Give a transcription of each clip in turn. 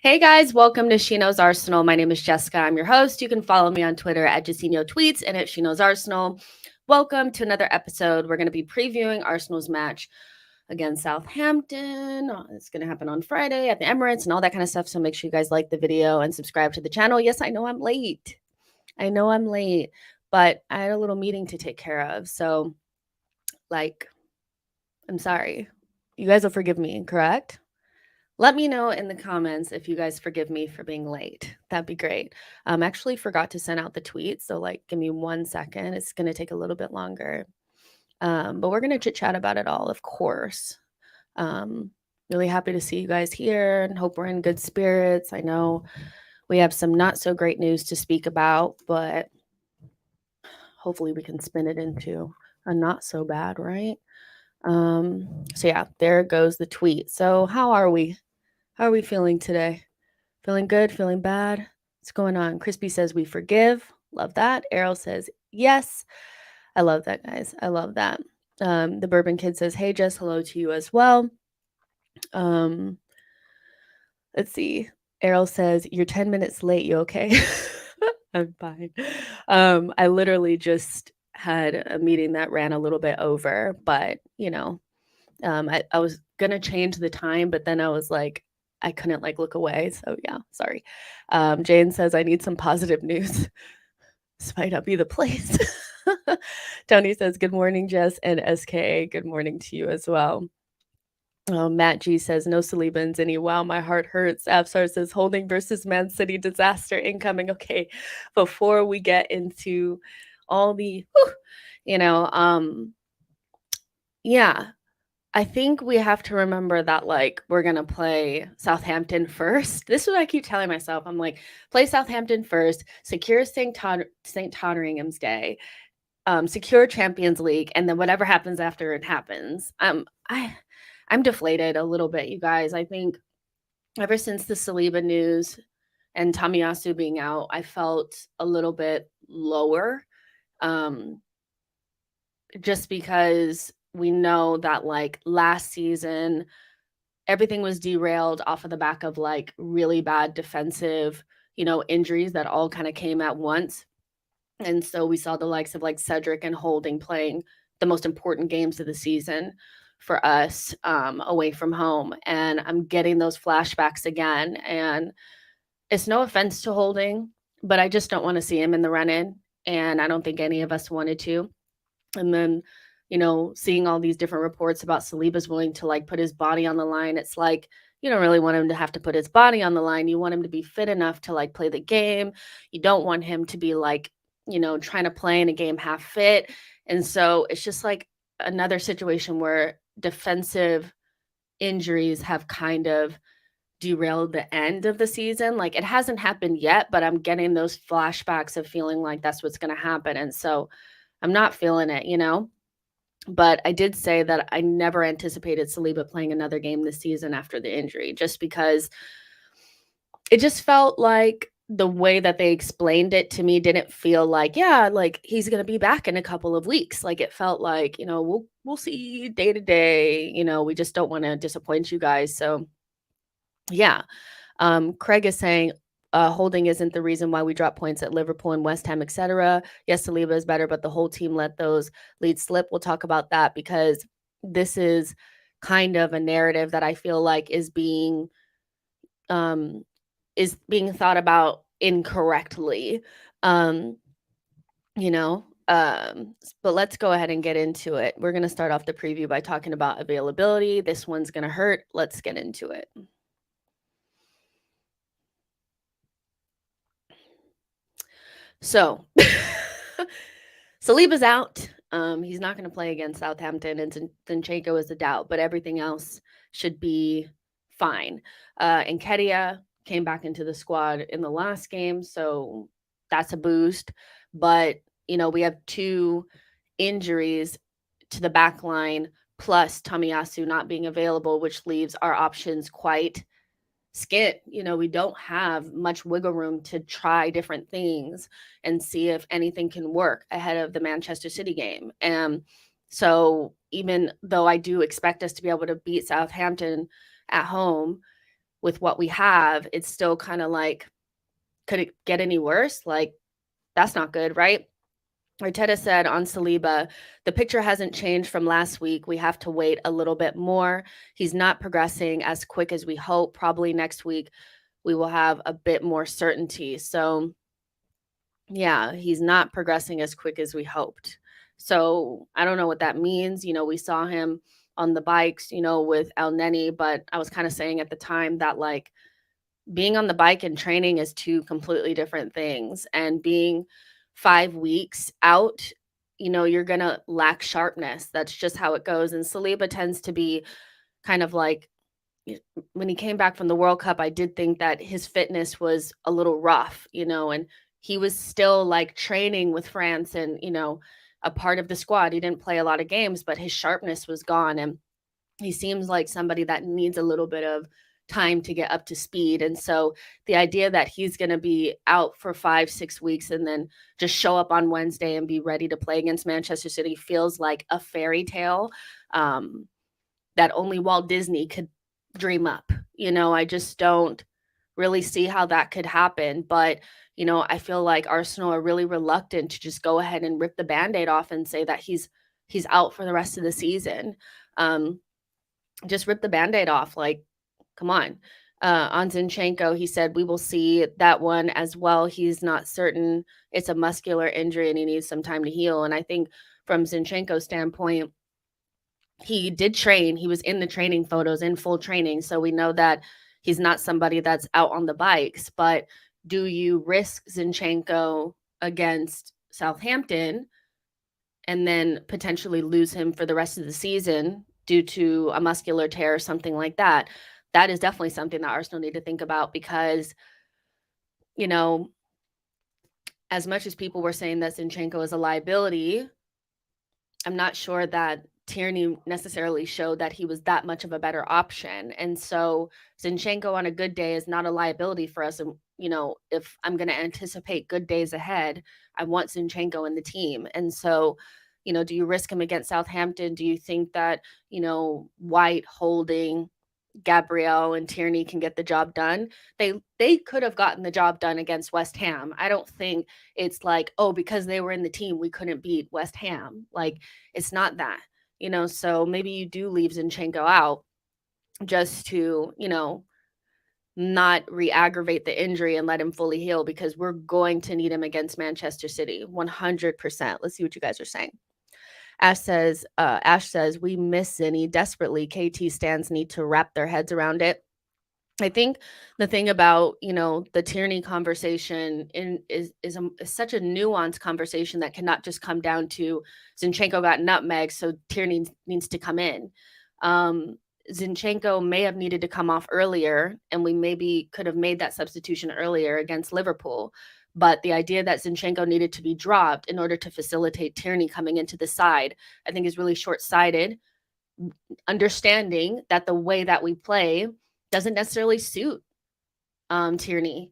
Hey guys, welcome to SheKnowsArsenal. My name is Jessica. I'm your host. You can follow me on Twitter at JacinioTweets and at SheKnowsArsenal. Welcome to another episode. We're going to be previewing Arsenal's match against Southampton. It's going to happen on Friday at the Emirates and all that kind of stuff. So make sure you guys like the video and subscribe to the channel. Yes, I know I'm late. But I had a little meeting to take care of. So, I'm sorry. You guys will forgive me, correct? Let me know in the comments if you guys forgive me for being late. That'd be great. Actually forgot to send out the tweet, so give me 1 second. It's gonna take a little bit longer. But we're gonna chit chat about it all, of course. Really happy to see you guys here and hope we're in good spirits. I know we have some not so great news to speak about, but hopefully we can spin it into a not so bad, right? So yeah, there goes the tweet. So how are we? How are we feeling today? Feeling good? Feeling bad? What's going on? Crispy says we forgive. Love that. Errol says yes. I love that, guys. I love that. The Bourbon Kid says, hey, Jess, hello to you as well. Let's see. Errol says, you're 10 minutes late. You okay? I'm fine. I literally just had a meeting that ran a little bit over, but I was gonna change the time, but then I was like, I couldn't look away. So yeah, sorry. Jane says I need some positive news. This might not be the place. Tony says, good morning, Jess, and SKA, good morning to you as well. Matt G says, no Saliba and Zinni. Wow, my heart hurts. Absar says, holding versus Man City disaster incoming. Okay, before we get into all the, yeah, I think we have to remember that we're gonna play Southampton first. This is what I keep telling myself. I'm like, play Southampton first, secure St. Totteringham's Day, secure Champions League, and then whatever happens after it happens. I'm deflated a little bit, you guys. I think ever since the Saliba news and Tomiyasu being out, I felt a little bit lower. Just because we know that last season everything was derailed off of the back of really bad defensive injuries that all kind of came at once, and so we saw the likes of Cedric and Holding playing the most important games of the season for us away from home, and I'm getting those flashbacks again. And it's no offense to Holding, but I just don't want to see him in the run-in, and I don't think any of us wanted to. And then, seeing all these different reports about Saliba's willing to put his body on the line. It's you don't really want him to have to put his body on the line. You want him to be fit enough to play the game. You don't want him to be trying to play in a game half fit. And so it's just another situation where defensive injuries have kind of derailed the end of the season. It hasn't happened yet, but I'm getting those flashbacks of feeling like that's what's going to happen. And so I'm not feeling it, But I did say that I never anticipated Saliba playing another game this season after the injury, just because it just felt like the way that they explained it to me didn't feel he's going to be back in a couple of weeks. It felt we'll see day to day, we just don't want to disappoint you guys. So yeah. Craig is saying, Holding isn't the reason why we drop points at Liverpool and West Ham, etc. Yes, Saliba is better, but the whole team let those leads slip. We'll talk about that because this is kind of a narrative that I feel is being thought about incorrectly. But let's go ahead and get into it. We're going to start off the preview by talking about availability. This one's going to hurt. Let's get into it. So, Saliba's out. He's not going to play against Southampton, and Zinchenko is a doubt, but everything else should be fine. And Kedia came back into the squad in the last game, so that's a boost. But, we have 2 injuries to the back line, plus Tomiyasu not being available, which leaves our options quite skit. We don't have much wiggle room to try different things and see if anything can work ahead of the Manchester City game. And so even though I do expect us to be able to beat Southampton at home, with what we have, it's still kind of like, could it get any worse? Like, that's not good, right? Arteta said on Saliba, the picture hasn't changed from last week. We have to wait a little bit more. He's not progressing as quick as we hope. Probably next week we will have a bit more certainty. So, yeah, he's not progressing as quick as we hoped. So, I don't know what that means. We saw him on the bikes, with El Neni, but I was kind of saying at the time that like being on the bike and training is two completely different things. And being 5 weeks out, you're going to lack sharpness. That's just how it goes. And Saliba tends to be kind of like, when he came back from the World Cup, I did think that his fitness was a little rough, and he was still like training with France and, a part of the squad. He didn't play a lot of games, but his sharpness was gone. And he seems like somebody that needs a little bit of time to get up to speed. And so the idea that he's going to be out for 5-6 weeks and then just show up on Wednesday and be ready to play against Manchester City feels like a fairy tale that only Walt Disney could dream up. I just don't really see how that could happen. But, I feel like Arsenal are really reluctant to just go ahead and rip the Band-Aid off and say that he's out for the rest of the season. Just rip the Band-Aid off. Like, come on. On Zinchenko, he said, we will see that one as well. He's not certain. It's a muscular injury and he needs some time to heal. And I think from Zinchenko's standpoint, he did train. He was in the training photos, in full training. So we know that he's not somebody that's out on the bikes. But do you risk Zinchenko against Southampton and then potentially lose him for the rest of the season due to a muscular tear or something like that? That is definitely something that Arsenal need to think about because, as much as people were saying that Zinchenko is a liability, I'm not sure that Tierney necessarily showed that he was that much of a better option. And so Zinchenko on a good day is not a liability for us. And, if I'm going to anticipate good days ahead, I want Zinchenko in the team. And so, do you risk him against Southampton? Do you think that, White, Holding, Gabriel and Tierney can get the job done? They could have gotten the job done against West Ham. I don't think it's like, oh, because they were in the team, we couldn't beat West Ham. Like, it's not that, so maybe you do leave Zinchenko out just to, not re-aggravate the injury and let him fully heal because we're going to need him against Manchester City 100%. Let's see what you guys are saying. Ash says, we miss Zinny desperately. KT stands need to wrap their heads around it. I think the thing about, the Tierney conversation is such a nuanced conversation that cannot just come down to Zinchenko got nutmeg, so Tierney needs to come in. Zinchenko may have needed to come off earlier, and we maybe could have made that substitution earlier against Liverpool. But the idea that Zinchenko needed to be dropped in order to facilitate Tierney coming into the side, I think is really short-sighted, understanding that the way that we play doesn't necessarily suit Tierney.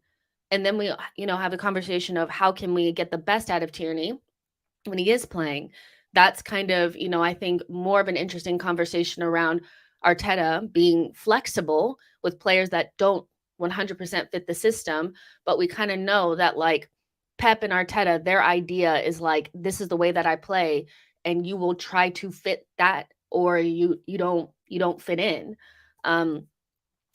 And then we, have a conversation of how can we get the best out of Tierney when he is playing. That's kind of, I think more of an interesting conversation around Arteta being flexible with players that don't 100% fit the system. But we kind of know that like Pep and Arteta, their idea is like, this is the way that I play and you will try to fit that or you don't fit in.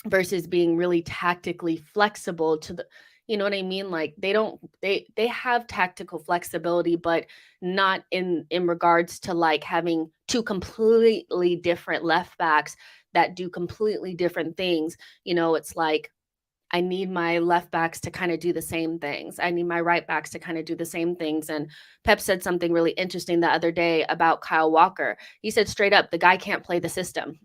Versus being really tactically flexible to the, you know what I mean? Like they have tactical flexibility, but not in regards to like having two completely different left backs that do completely different things. It's like, I need my left backs to kind of do the same things. I need my right backs to kind of do the same things. And Pep said something really interesting the other day about Kyle Walker. He said straight up, the guy can't play the system.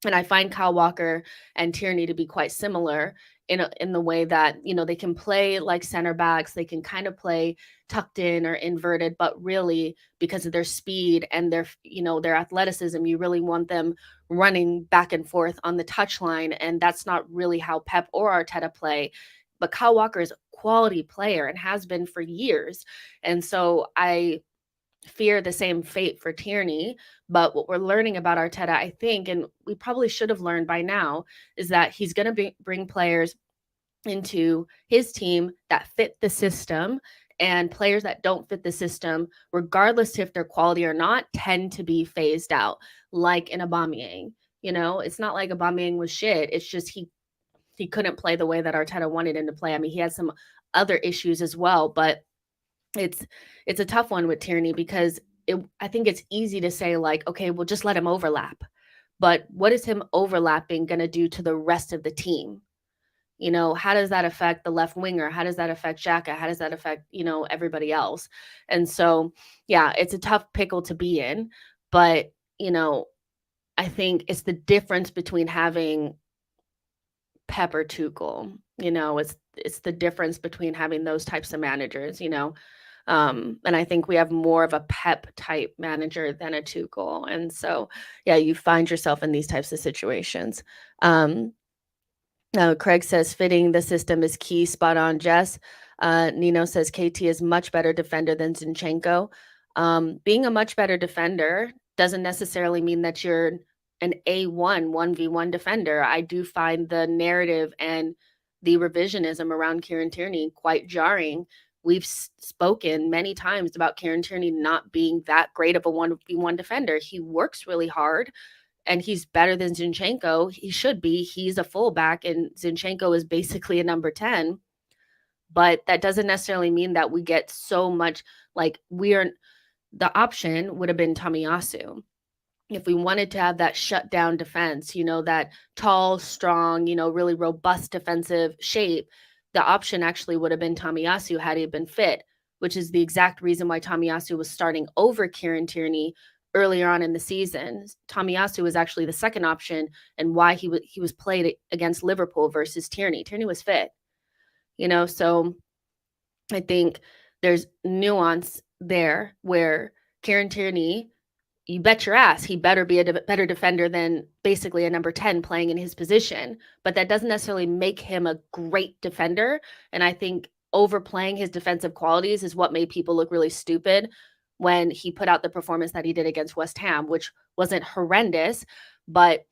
And I find Kyle Walker and Tierney to be quite similar in the way that, they can play like center backs. They can kind of play tucked in or inverted, but really because of their speed and their athleticism, you really want them running back and forth on the touchline. And that's not really how Pep or Arteta play. But Kyle Walker is a quality player and has been for years. And so I fear the same fate for Tierney. But what we're learning about Arteta, I think, and we probably should have learned by now, is that he's going to bring players into his team that fit the system, and players that don't fit the system, regardless if they're quality or not, tend to be phased out, like in Aubameyang. It's not like Aubameyang was shit. It's just he couldn't play the way that Arteta wanted him to play. I mean, he had some other issues as well, but it's a tough one with Tierney because I think it's easy to say like, okay, we'll just let him overlap. But what is him overlapping going to do to the rest of the team? How does that affect the left winger? How does that affect xhaka? How does that affect, everybody else? And so, yeah, it's a tough pickle to be in. But, I think it's the difference between having Pep or Tuchel. It's the difference between having those types of managers, and I think we have more of a Pep type manager than a Tuchel. And so, yeah, you find yourself in these types of situations. Craig says fitting the system is key. Spot on, Jess. Nino says KT is much better defender than Zinchenko. Being a much better defender doesn't necessarily mean that you're an A1 1v1 defender. I do find the narrative and the revisionism around Kieran Tierney quite jarring. We've spoken many times about Kieran Tierney not being that great of a 1v1 defender. He works really hard, and he's better than Zinchenko. He should be. He's a fullback, and Zinchenko is basically a number 10. But that doesn't necessarily mean that we get so much, like, the option would have been Tomiyasu. If we wanted to have that shutdown defense, that tall, strong, really robust defensive shape, the option actually would have been Tomiyasu had he been fit, which is the exact reason why Tomiyasu was starting over Kieran Tierney earlier on in the season. Tomiyasu was actually the second option, and why he was played against Liverpool versus Tierney. Tierney was fit, so I think there's nuance there where Kieran Tierney, you bet your ass he better be a better defender than basically a number 10 playing in his position. But that doesn't necessarily make him a great defender. And I think overplaying his defensive qualities is what made people look really stupid when he put out the performance that he did against West Ham, which wasn't horrendous, but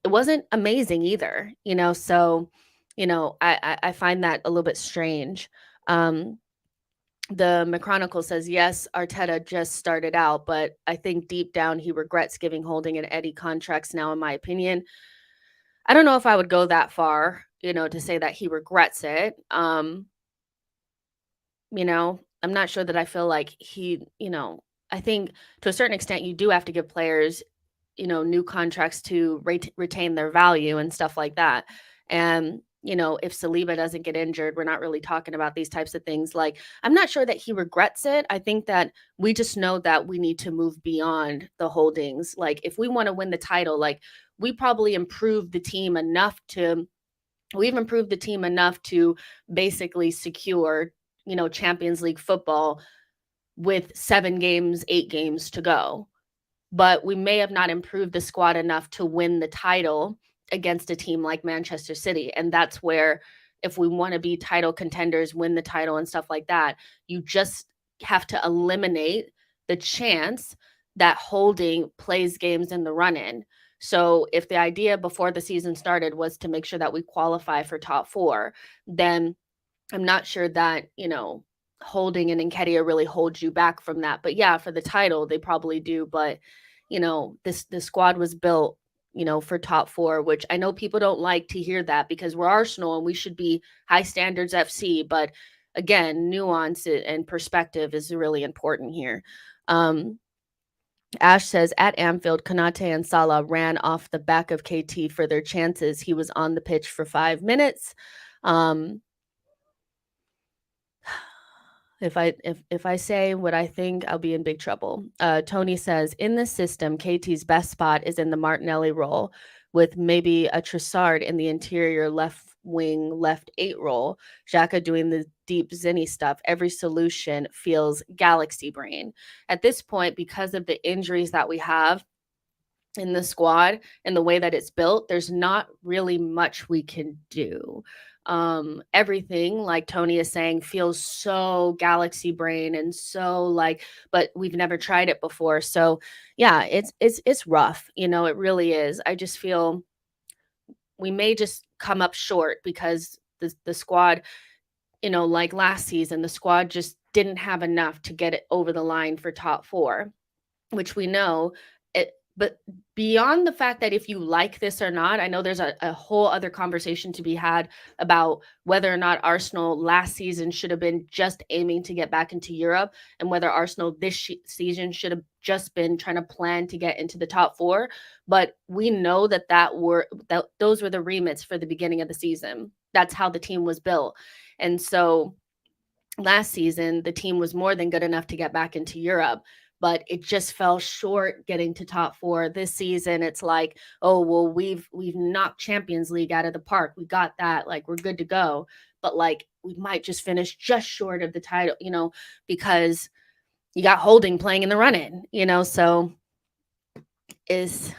it wasn't amazing either, So, I find that a little bit strange. The McChronicle says, yes, Arteta just started out, but I think deep down he regrets giving Holding and Eddie contracts now, in my opinion. I don't know if I would go that far, to say that he regrets it. I'm not sure that I feel like I think to a certain extent you do have to give players, new contracts to retain their value and stuff like that. And if Saliba doesn't get injured, we're not really talking about these types of things. Like, I'm not sure that he regrets it. I think that we just know that we need to move beyond the Holdings. Like, if we want to win the title, like, we've improved the team enough to basically secure, Champions League football with 7 games, 8 games to go. But we may have not improved the squad enough to win the title against a team like Manchester City. And that's where, if we want to be title contenders, win the title and stuff like that, you just have to eliminate the chance that Holding plays games in the run-in. So if the idea before the season started was to make sure that we qualify for top 4, then I'm not sure that, Holding and Nketiah really hold you back from that. But yeah, for the title, they probably do. But, the squad was built, for top 4, which I know people don't like to hear that because we're Arsenal and we should be high standards FC. But again, nuance and perspective is really important here. Ash says, at Anfield, Konate and Salah ran off the back of KT for their chances. He was on the pitch for 5 minutes. If I say what I think, I'll be in big trouble. Tony says, in this system, KT's best spot is in the Martinelli role, with maybe a Trossard in the interior left wing, left 8 role. Xhaka doing the deep Zinny stuff. Every solution feels galaxy brain. At this point, because of the injuries that we have, in the squad and the way that it's built, there's not really much we can do. Everything, like Tony is saying, feels so galaxy brain and so like, but we've never tried it before. So yeah, it's rough, it really is. I just feel we may just come up short because the squad, like last season, the squad just didn't have enough to get it over the line for top four, which we know it. But beyond the fact that if you like this or not, I know there's a whole other conversation to be had about whether or not Arsenal last season should have been just aiming to get back into Europe, and whether Arsenal this season should have just been trying to plan to get into the top four. But we know that those were the remits for the beginning of the season. That's how the team was built. And so last season, the team was more than good enough to get back into Europe, but it just fell short getting to top four. This season, it's like, oh, well, we've knocked Champions League out of the park. We got that. Like, we're good to go. But like, we might just finish just short of the title, because you got Holding playing in the run-in, so is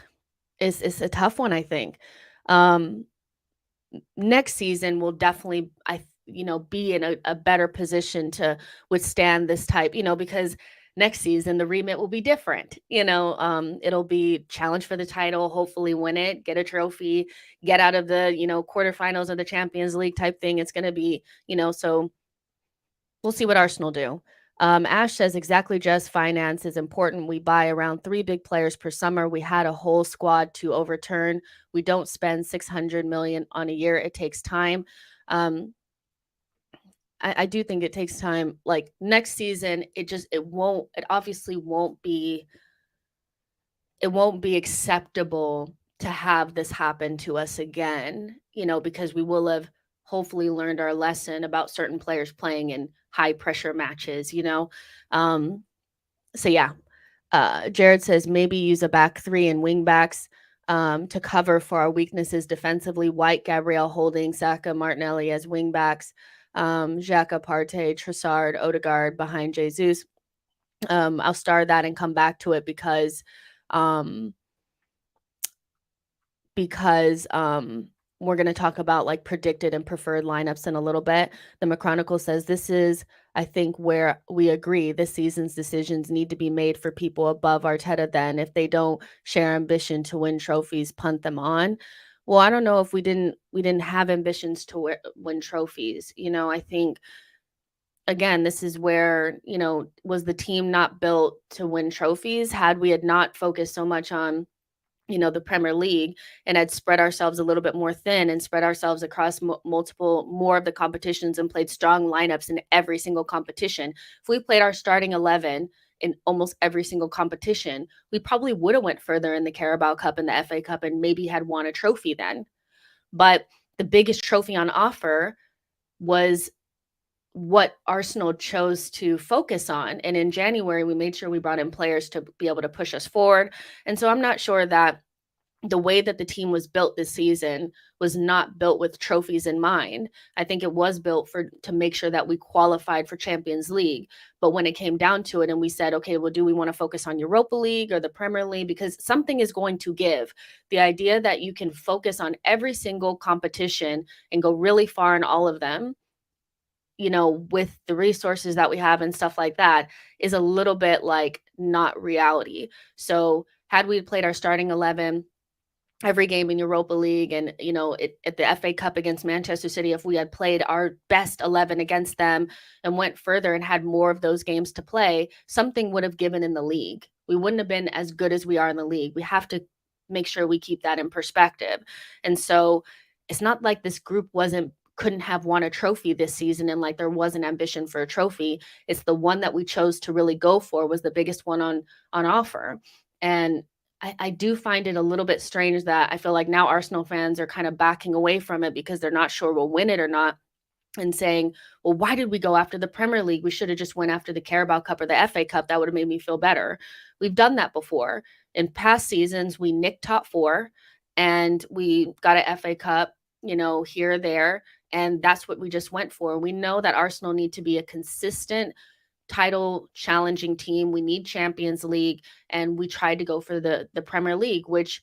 a tough one, I think. Next season will definitely, be in a better position to withstand this type, because next season the remit will be different. It'll be challenge for the title, hopefully win it, get a trophy, get out of the, quarterfinals of the Champions League type thing. It's going to be, so we'll see what Arsenal do. Ash says exactly, just finance is important. We buy around 3 big players per summer. We had a whole squad to overturn. We don't spend 600 million on a year. It takes time. I do think it takes time. Like next season, it obviously won't be acceptable to have this happen to us again, because we will have hopefully learned our lesson about certain players playing in high pressure matches, So yeah, Jared says maybe use a back three and wing backs to cover for our weaknesses defensively. White, Gabriel, Holding, Saka, Martinelli as wing backs. Xhaka, Partey, Trossard, Odegaard behind Jesus. I'll star that and come back to it because we're going to talk about like predicted and preferred lineups in a little bit. The McChronicle says this is, I think, where we agree this season's decisions need to be made for people above Arteta. Then if they don't share ambition to win trophies, punt them on. Well, I don't know if we didn't have ambitions to win trophies. I think, again, this is where, was the team not built to win trophies? Had we had not focused so much on, the Premier League and had spread ourselves a little bit more thin and spread ourselves across multiple more of the competitions and played strong lineups in every single competition. If we played our starting 11 in almost every single competition, we probably would have went further in the Carabao Cup and the FA Cup and maybe had won a trophy then. But the biggest trophy on offer was what Arsenal chose to focus on. And in January, we made sure we brought in players to be able to push us forward. And so I'm not sure that the way that the team was built this season was not built with trophies in mind. I think it was built to make sure that we qualified for Champions League. But when it came down to it and we said, okay, well, do we want to focus on Europa League or the Premier League? Because something is going to give. The idea that you can focus on every single competition and go really far in all of them, with the resources that we have and stuff like that, is a little bit like not reality. So had we played our starting 11 every game in Europa League and, at the FA Cup against Manchester City, if we had played our best 11 against them and went further and had more of those games to play, something would have given in the league. We wouldn't have been as good as we are in the league. We have to make sure we keep that in perspective. And so it's not like this group couldn't have won a trophy this season and like there was an ambition for a trophy. It's the one that we chose to really go for was the biggest one on offer. And I do find it a little bit strange that I feel like now Arsenal fans are kind of backing away from it because they're not sure we'll win it or not, and saying, well, why did we go after the Premier League? We should have just went after the Carabao Cup or the FA Cup. That would have made me feel better. We've done that before. In past seasons, we nicked top four and we got an FA Cup, here or there. And that's what we just went for. We know that Arsenal need to be a consistent title challenging team. We need Champions League, and we tried to go for the Premier League, which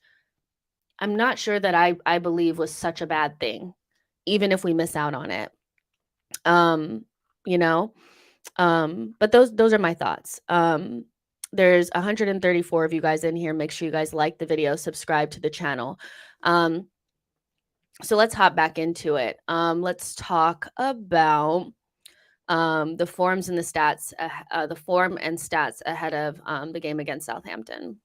I'm not sure that I believe was such a bad thing, even if we miss out on it. Um, you know, but those are my thoughts. There's 134 of you guys in here. Make sure you guys like the video, subscribe to the channel. So let's hop back into it. Let's talk about the forms and the stats, the form and stats ahead of the game against Southampton.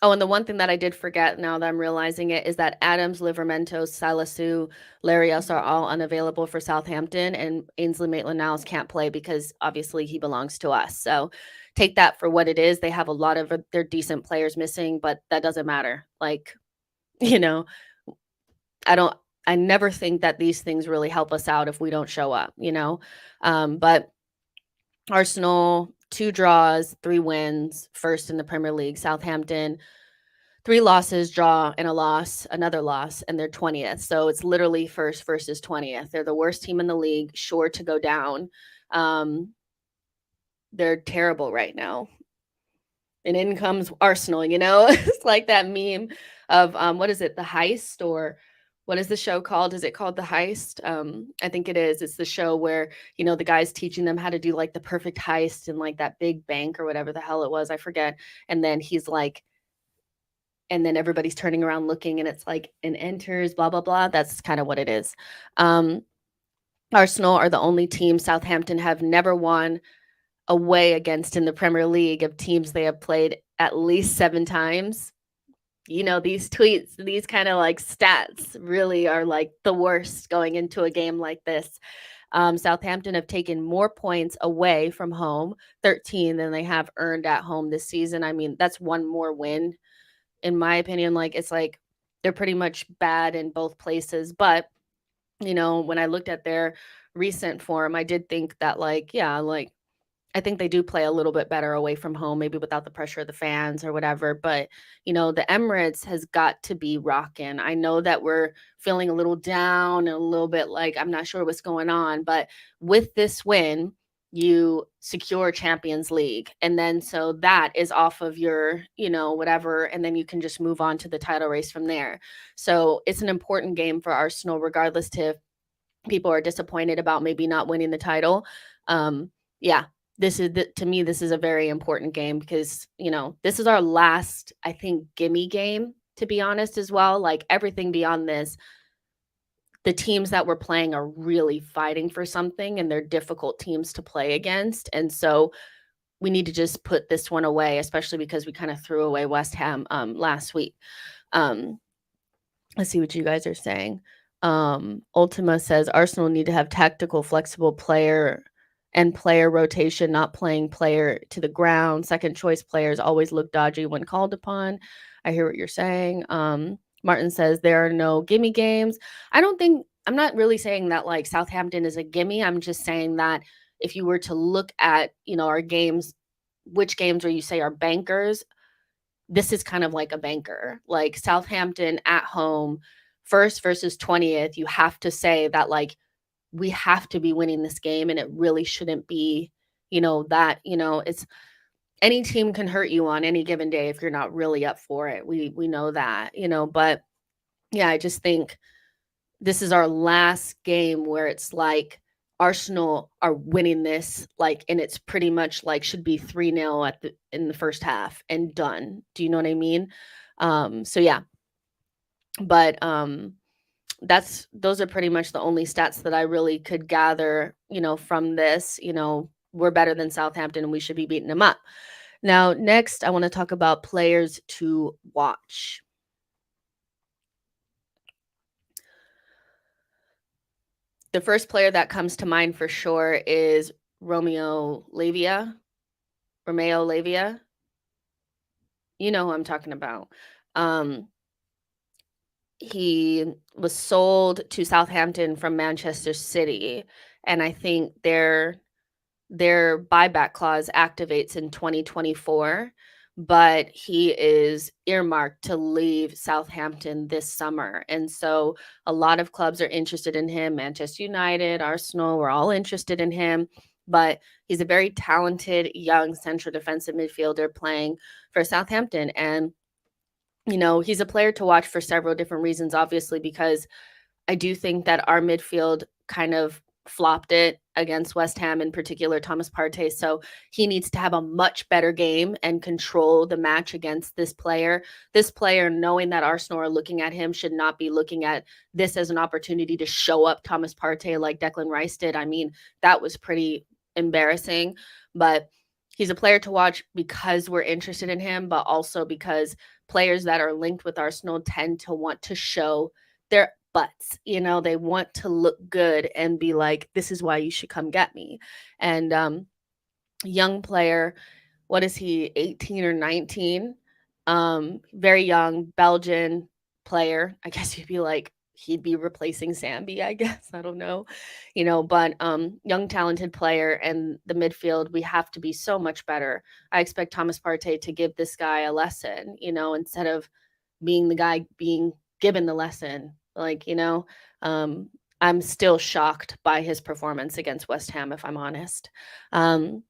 Oh, and the one thing that I did forget now that I'm realizing it is that Adams, Livramento, Salisu, Larios are all unavailable for Southampton, and Ainsley Maitland-Niles can't play because obviously he belongs to us. So take that for what it is. They have a lot of their decent players missing, but that doesn't matter. Like, you know, I never think that these things really help us out if we don't show up, but Arsenal, 2 draws, 3 wins, first in the Premier League. Southampton, 3 losses, draw, and a loss, another loss, and they're 20th. So it's literally first versus 20th. They're the worst team in the league, sure to go down. They're terrible right now. And in comes Arsenal, It's like that meme of, what is it, The Heist, or what is the show called? Is it called The Heist? I think it is. It's the show where, the guy's teaching them how to do like the perfect heist in like that big bank or whatever the hell it was. I forget. And then he's like, and then everybody's turning around looking, and it's like, and enters, blah, blah, blah. That's kind of what it is. Arsenal are the only team Southampton have never won away against in the Premier League of teams they have played at least 7 times. These tweets, these kind of like stats really are like the worst going into a game like this. Southampton have taken more points away from home, 13, than they have earned at home this season. I mean, that's one more win, in my opinion. Like, it's like they're pretty much bad in both places. But, when I looked at their recent form, I did think that, like, yeah, like, I think they do play a little bit better away from home, maybe without the pressure of the fans or whatever. But, the Emirates has got to be rocking. I know that we're feeling a little down and a little bit like, I'm not sure what's going on. But with this win, you secure Champions League. And then so that is off of your, whatever. And then you can just move on to the title race from there. So it's an important game for Arsenal, regardless if people are disappointed about maybe not winning the title. Yeah, to me, this is a very important game because, this is our last, I think, gimme game, to be honest, as well. Like, everything beyond this, the teams that we're playing are really fighting for something, and they're difficult teams to play against. And so we need to just put this one away, especially because we kind of threw away West Ham last week. Let's see what you guys are saying. Ultima says Arsenal need to have tactical, flexible player rotation, not playing player to the ground. Second choice players always look dodgy when called upon. I hear what you're saying. Martin says there are no gimme games. I'm not really saying that like Southampton is a gimme. I'm just saying that if you were to look at, our games, which games where you say are bankers, this is kind of like a banker. Like Southampton at home, first versus 20th, you have to say that like we have to be winning this game, and it really shouldn't be, it's any team can hurt you on any given day if you're not really up for it. We know that, but yeah, I just think this is our last game where it's like Arsenal are winning this, like, and it's pretty much like should be 3-0 in the first half and done. Do you know what I mean? So yeah. But those are pretty much the only stats that I really could gather, from this. We're better than Southampton and we should be beating them up. Now, next, I want to talk about players to watch. The first player that comes to mind for sure is Romeo Lavia. You know who I'm talking about. He was sold to Southampton from Manchester City, and I think their buyback clause activates in 2024. but he is earmarked to leave Southampton this summer. And so a lot of clubs are interested in him. Manchester United, Arsenal, we're all interested in him. But he's a very talented young central defensive midfielder playing for Southampton. And, he's a player to watch for several different reasons, obviously, because I do think that our midfield kind of flopped it against West Ham, in particular, Thomas Partey. So he needs to have a much better game and control the match against this player. This player, knowing that Arsenal are looking at him, should not be looking at this as an opportunity to show up Thomas Partey like Declan Rice did. I mean, that was pretty embarrassing, but he's a player to watch because we're interested in him, but also because players that are linked with Arsenal tend to want to show their butts. They want to look good and be like, this is why you should come get me. And young player, what is he, 18 or 19? Very young Belgian player. I guess you'd be like, he'd be replacing Sambi, I guess. I don't know. But young talented player, and the midfield, we have to be so much better. I expect Thomas Partey to give this guy a lesson, instead of being the guy being given the lesson. I'm still shocked by his performance against West Ham, if I'm honest. For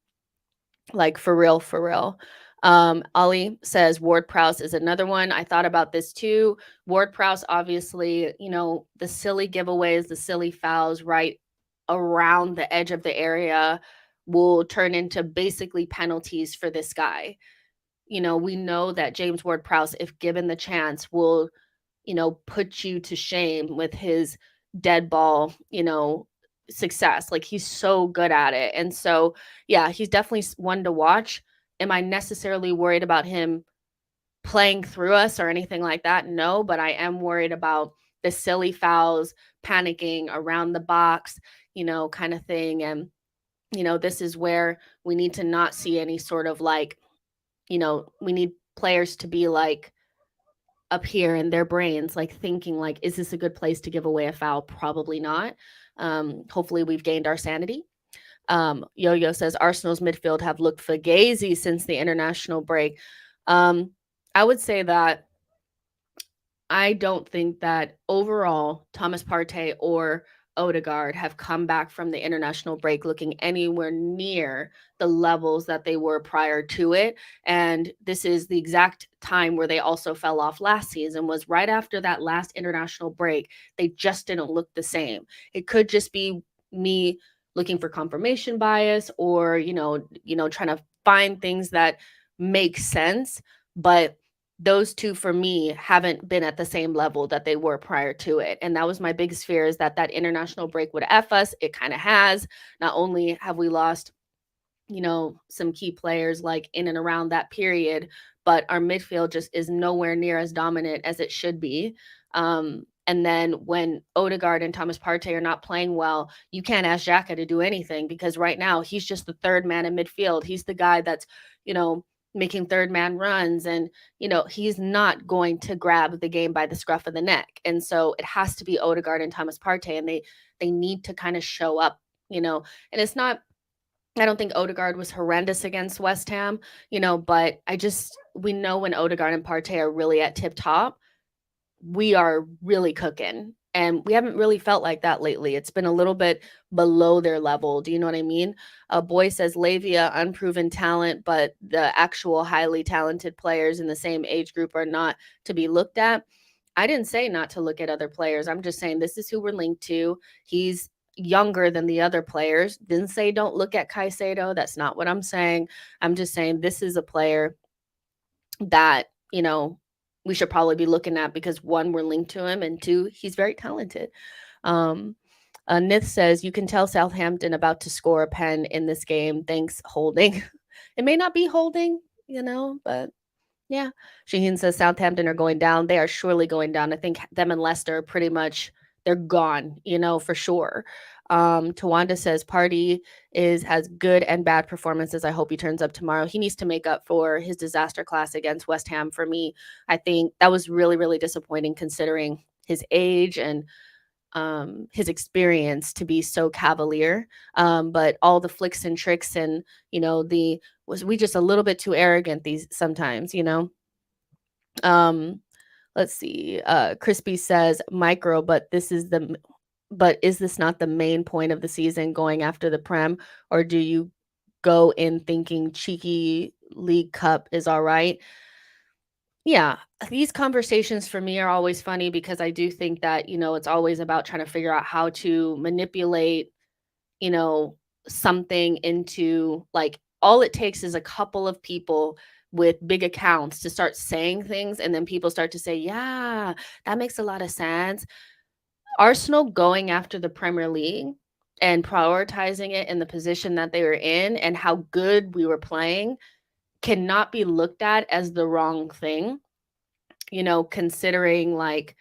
real, for real. Ollie says Ward-Prowse is another one. I thought about this too. Ward-Prowse, obviously, the silly giveaways, the silly fouls right around the edge of the area will turn into basically penalties for this guy. We know that James Ward-Prowse, if given the chance, will put you to shame with his dead ball, success. Like, he's so good at it. And so, yeah, he's definitely one to watch. Am I necessarily worried about him playing through us or anything like that? No, but I am worried about the silly fouls, panicking around the box, kind of thing. And, this is where we need to not see any sort of we need players to be up here in their brains, thinking is this a good place to give away a foul? Probably not. Hopefully we've gained our sanity. Yo-Yo says Arsenal's midfield have looked fugazi since the international break. I would say that I don't think that overall Thomas Partey or Odegaard have come back from the international break looking anywhere near the levels that they were prior to it. And this is the exact time where they also fell off last season, was right after that last international break. They just didn't look the same. It could just be me looking for confirmation bias, or, trying to find things that make sense. But those two, for me, haven't been at the same level that they were prior to it. And that was my biggest fear, is that international break would F us. It kind of has. Not only have we lost, some key players in and around that period, but our midfield just is nowhere near as dominant as it should be. And then when Odegaard and Thomas Partey are not playing well, you can't ask Xhaka to do anything, because right now he's just the third man in midfield. He's the guy that's, making third man runs, and he's not going to grab the game by the scruff of the neck. And so it has to be Odegaard and Thomas Partey, and they need to kind of show up, and it's not, I don't think Odegaard was horrendous against West Ham, but we know when Odegaard and Partey are really at tip top, we are really cooking. And we haven't really felt like that lately. It's been a little bit below their level. Do you know what I mean? A boy says Lavia, unproven talent, but the actual highly talented players in the same age group are not to be looked at. I didn't say not to look at other players. I'm just saying this is who we're linked to. He's younger than the other players. Didn't say don't look at Caicedo. That's not what I'm saying. I'm just saying this is a player that, we should probably be looking at, because one, we're linked to him, and two, he's very talented. Nith says, you can tell Southampton about to score a pen in this game. Thanks, holding. It may not be holding, but yeah. Shaheen says Southampton are going down. They are surely going down. I think them and Leicester are pretty much, they're gone, for sure. Tawanda says Partey has good and bad performances. I hope he turns up tomorrow. He needs to make up for his disaster class against West Ham. For me, I think that was really, really disappointing, considering his age and his experience, to be so cavalier. But all the flicks and tricks and, the Was we just a little bit too arrogant these sometimes, you know? Um, let's see. Crispy says micro, but is this not the main point of the season, going after the Prem, or do you go in thinking cheeky League Cup is all right? Yeah, these conversations for me are always funny because I do think that, it's always about trying to figure out how to manipulate, you know, something into, like, all it takes is a couple of people with big accounts to start saying things, and then people start to say, "Yeah, that makes a lot of sense." Arsenal going after the Premier League and prioritizing it in the position that they were in and how good we were playing cannot be looked at as the wrong thing, considering, like,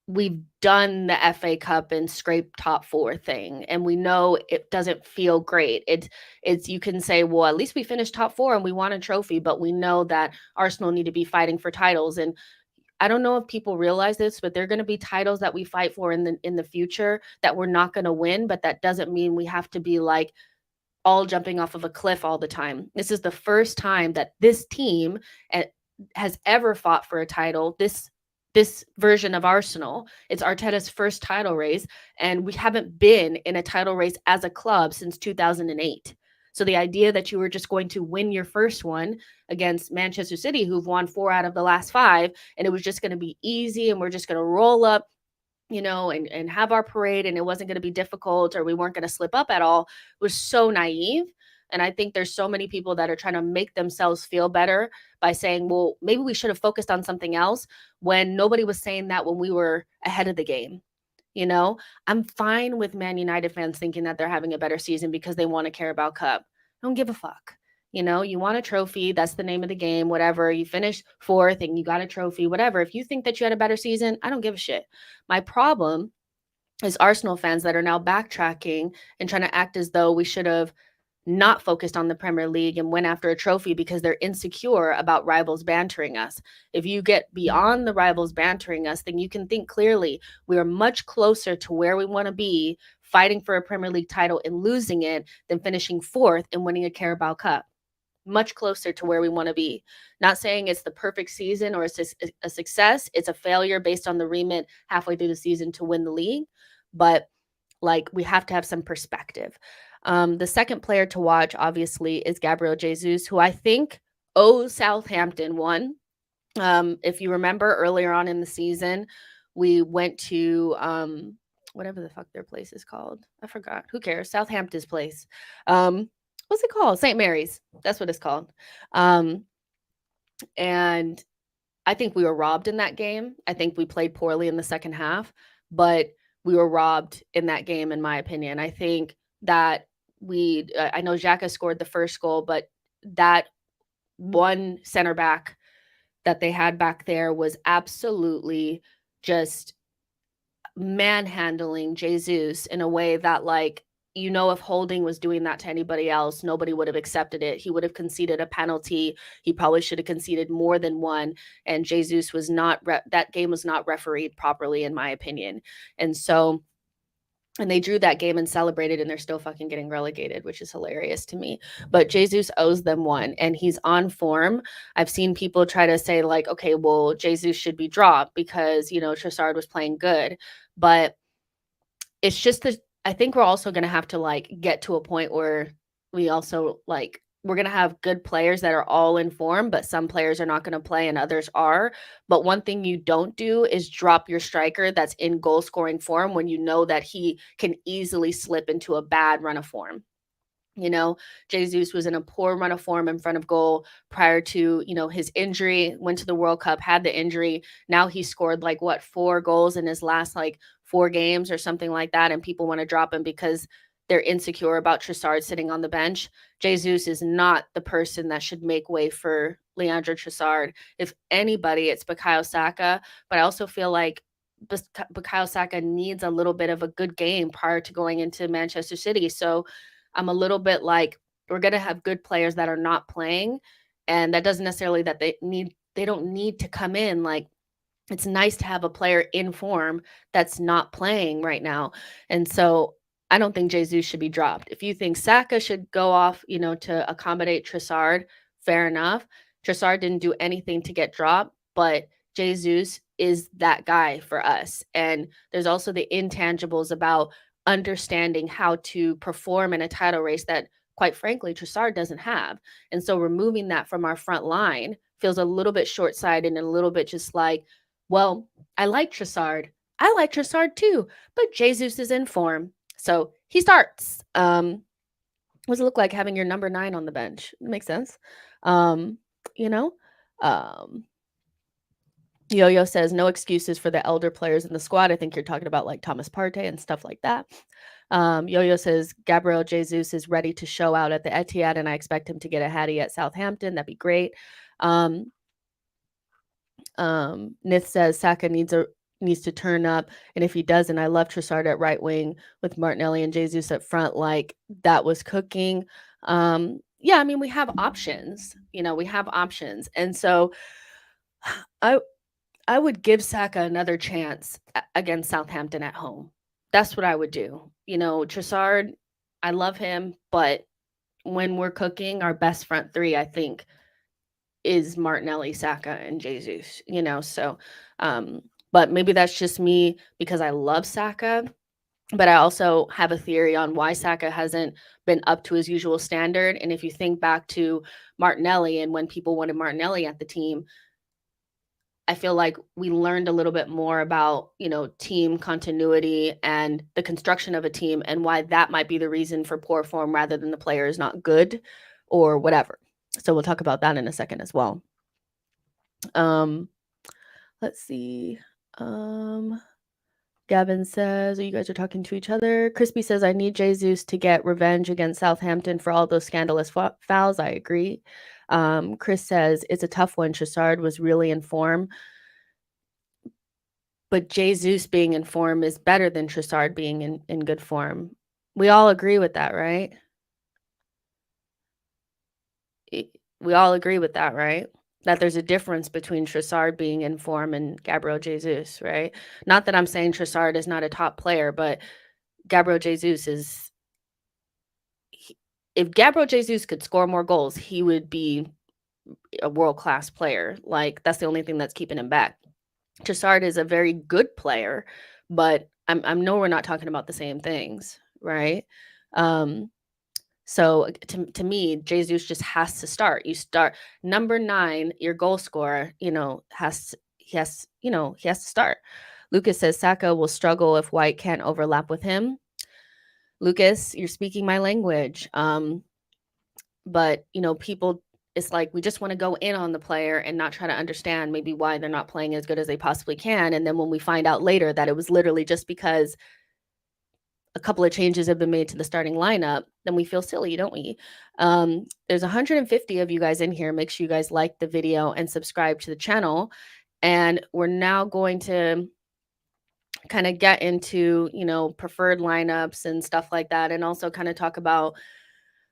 we've done the FA Cup and scraped top 4 thing, and we know it doesn't feel great. It's you can say, "Well, at least we finished top 4 and we won a trophy," but we know that Arsenal need to be fighting for titles, and I don't know if people realize this, but there are gonna be titles that we fight for in the future that we're not gonna win, but that doesn't mean we have to be, like, all jumping off of a cliff all the time. This is the first time that this team has ever fought for a title. This version of Arsenal, it's Arteta's first title race, and we haven't been in a title race as a club since 2008. So the idea that you were just going to win your first one against Manchester City, who've won 4 out of the last 5, and it was just going to be easy and we're just going to roll up, and have our parade, and it wasn't going to be difficult, or we weren't going to slip up at all, was so naive. And I think there's so many people that are trying to make themselves feel better by saying, well, maybe we should have focused on something else, when nobody was saying that when we were ahead of the game. You know, I'm fine with Man United fans thinking that they're having a better season because they want to care about Cup. I don't give a fuck. You want a trophy. That's the name of the game, whatever. You finished 4th and you got a trophy, whatever. If you think that you had a better season, I don't give a shit. My problem is Arsenal fans that are now backtracking and trying to act as though we should have not focused on the Premier League and went after a trophy because they're insecure about rivals bantering us. If you get beyond the rivals bantering us, then you can think clearly. We are much closer to where we want to be, fighting for a Premier League title and losing it, than finishing 4th and winning a Carabao Cup. Much closer to where we want to be. Not saying it's the perfect season or it's a success. It's a failure based on the remit halfway through the season to win the league. But, like, we have to have some perspective. The second player to watch, obviously, is Gabriel Jesus, who I think owes Southampton one. If you remember earlier on in the season, we went to whatever the fuck their place is called. I forgot. Who cares? Southampton's place. What's it called? St. Mary's. That's what it's called. And I think we were robbed in that game. I think we played poorly in the second half, but we were robbed in that game, in my opinion. I think that I know xhaka scored the first goal, but that one center back that they had back there was absolutely just manhandling Jesus in a way that, like, if Holding was doing that to anybody else, nobody would have accepted it. He would have conceded a penalty. He probably should have conceded more than one. And Jesus was not, that game was not refereed properly, in my opinion. And they drew that game and celebrated, and they're still fucking getting relegated, which is hilarious to me. But Jesus owes them one, and he's on form. I've seen people try to say, like, okay, well, Jesus should be dropped because, Trossard was playing good. But it's just that I think we're also going to have to, like, get to a point where we also, like, we're going to have good players that are all in form, but some players are not going to play and others are. But one thing you don't do is drop your striker that's in goal scoring form when you know that he can easily slip into a bad run of form. Jesus was in a poor run of form in front of goal prior to, his injury, went to the World Cup, had the injury. Now he scored, like, 4 goals in his last, like, 4 games or something like that. And people want to drop him because they're insecure about Trossard sitting on the bench. Jesus is not the person that should make way for Leandro Trossard. If anybody, it's bukayo Saka. But I also feel like bukayo Saka needs a little bit of a good game prior to going into Manchester City. So I'm a little bit like, we're going to have good players that are not playing. And that doesn't necessarily that they don't need to come in. Like, it's nice to have a player in form that's not playing right now. And so I don't think Jesus should be dropped. If you think Saka should go off, to accommodate Trossard, fair enough. Trossard didn't do anything to get dropped, but Jesus is that guy for us. And there's also the intangibles about understanding how to perform in a title race that, quite frankly, Trossard doesn't have. And so removing that from our front line feels a little bit short-sighted and a little bit just like, well, I like Trossard. I like Trossard too, but Jesus is in form. So he starts. What does it look like having your number 9 on the bench? It makes sense. You know? Yo-Yo says, no excuses for the elder players in the squad. I think you're talking about like Thomas Partey and stuff like that. Yo-Yo says, Gabriel Jesus is ready to show out at the Etihad, and I expect him to get a hattie at Southampton. That'd be great. Nith says, Saka needs to turn up, and if he doesn't, I love Trossard at right wing with Martinelli and Jesus up front. Like, that was cooking. Yeah, I mean, we have options. We have options. And so I would give Saka another chance against Southampton at home. That's what I would do. Trossard, I love him, but when we're cooking, our best front three, I think, is Martinelli, Saka, and Jesus. So but maybe that's just me because I love Saka, but I also have a theory on why Saka hasn't been up to his usual standard. And if you think back to Martinelli and when people wanted Martinelli at the team, I feel like we learned a little bit more about, team continuity and the construction of a team and why that might be the reason for poor form rather than the player is not good or whatever. So we'll talk about that in a second as well. Let's see. Gavin says, you guys are talking to each other. Crispy says, I need Jesus to get revenge against Southampton for all those scandalous fouls. I agree. Chris says, it's a tough one. Trossard was really in form. But Jesus being in form is better than Trossard being in good form. We all agree with that, right? We all agree with that, right? That there's a difference between Trossard being in form and Gabriel Jesus, right? Not that I'm saying Trossard is not a top player, but Gabriel Jesus is... If Gabriel Jesus could score more goals, he would be a world-class player. Like, that's the only thing that's keeping him back. Trossard is a very good player, but I know we're not talking about the same things, right? So to me, Jesus just has to start. You start number 9, your goal scorer, he has to start. Lucas says Saka will struggle if White can't overlap with him. Lucas, you're speaking my language. But people, it's like we just want to go in on the player and not try to understand maybe why they're not playing as good as they possibly can. And then when we find out later that it was literally just because a couple of changes have been made to the starting lineup, then we feel silly, don't we? There's 150 of you guys in here. Make sure you guys like the video and subscribe to the channel. And we're now going to kind of get into, preferred lineups and stuff like that. And also kind of talk about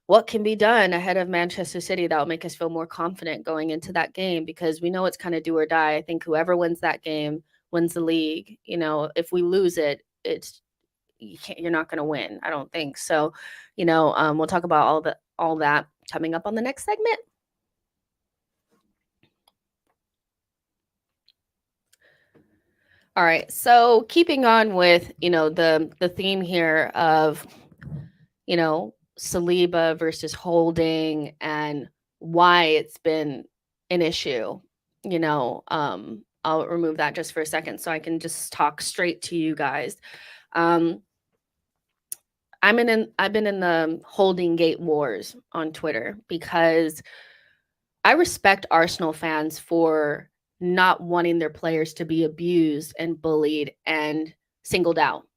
what can be done ahead of Manchester City that will make us feel more confident going into that game, because we know it's kind of do or die. I think whoever wins that game wins the league. If we lose it, you're not going to win. I don't think so. We'll talk about all that coming up on the next segment. All right. So keeping on with, the theme here of, Saliba versus Holding and why it's been an issue. I'll remove that just for a second so I can just talk straight to you guys. I've been in the Holding Gate wars on Twitter because I respect Arsenal fans for not wanting their players to be abused and bullied and singled out,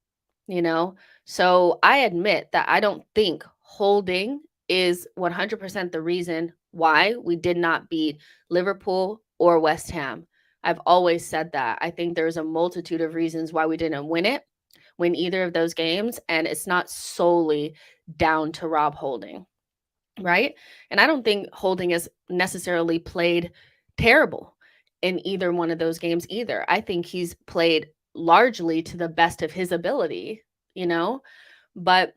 So I admit that I don't think Holding is 100% the reason why we did not beat Liverpool or West Ham. I've always said that. I think there's a multitude of reasons why we didn't win either of those games, and it's not solely down to Rob Holding, right? And I don't think Holding has necessarily played terrible in either one of those games either. I think he's played largely to the best of his ability, But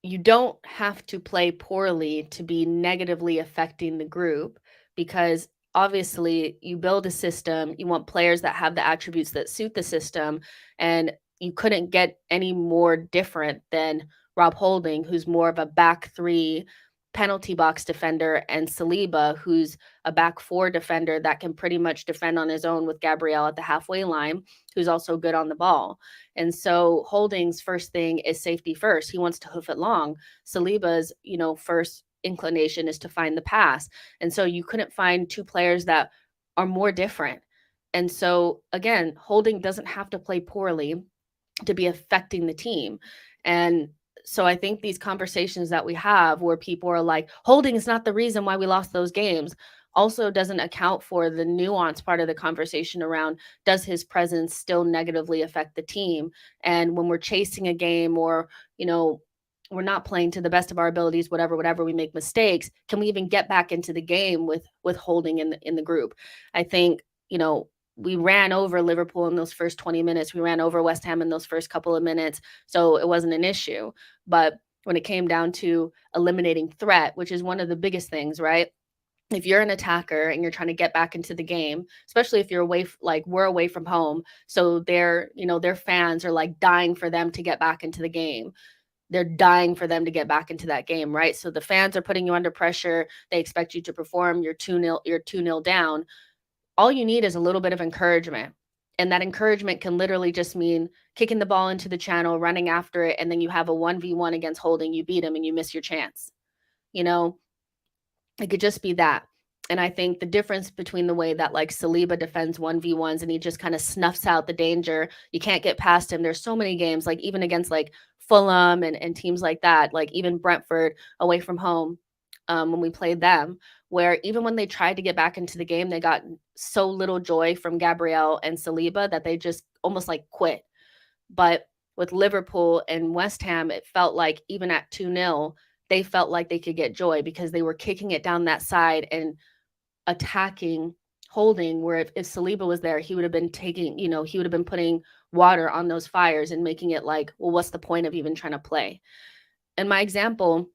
you don't have to play poorly to be negatively affecting the group, because obviously you build a system, you want players that have the attributes that suit the system, and you couldn't get any more different than Rob Holding, who's more of a back three penalty box defender, and Saliba, who's a back four defender that can pretty much defend on his own with Gabriel at the halfway line, who's also good on the ball. And so Holding's first thing is safety first. He wants to hoof it long. Saliba's, first inclination is to find the pass. And so you couldn't find two players that are more different. And so again, Holding doesn't have to play poorly to be affecting the team. And so I think these conversations that we have where people are like, Holding is not the reason why we lost those games, also doesn't account for the nuance part of the conversation around, does his presence still negatively affect the team? And when we're chasing a game, or, we're not playing to the best of our abilities, whatever, we make mistakes, can we even get back into the game with Holding in the group? I think, we ran over Liverpool in those first 20 minutes. We ran over West Ham in those first couple of minutes. So it wasn't an issue. But when it came down to eliminating threat, which is one of the biggest things, right? If you're an attacker and you're trying to get back into the game, especially if you're away, like we're away from home, so their fans are like dying for them to get back into the game. They're dying for them to get back into that game, right? So the fans are putting you under pressure. They expect you to perform. You're 2-0 down. All you need is a little bit of encouragement. And that encouragement can literally just mean kicking the ball into the channel, running after it, and then you have a 1v1 against Holding, you beat him and you miss your chance. It could just be that. And I think the difference between the way that like Saliba defends 1v1s and he just kind of snuffs out the danger, you can't get past him. There's so many games, like even against like Fulham and teams like that, like even Brentford away from home, when we played them, where even when they tried to get back into the game, they got so little joy from Gabriel and Saliba that they just almost like quit. But with Liverpool and West Ham, it felt like even at 2-0, they felt like they could get joy because they were kicking it down that side and attacking Holding, where if Saliba was there, he would have been taking, he would have been putting water on those fires and making it like, well, what's the point of even trying to play? And my example,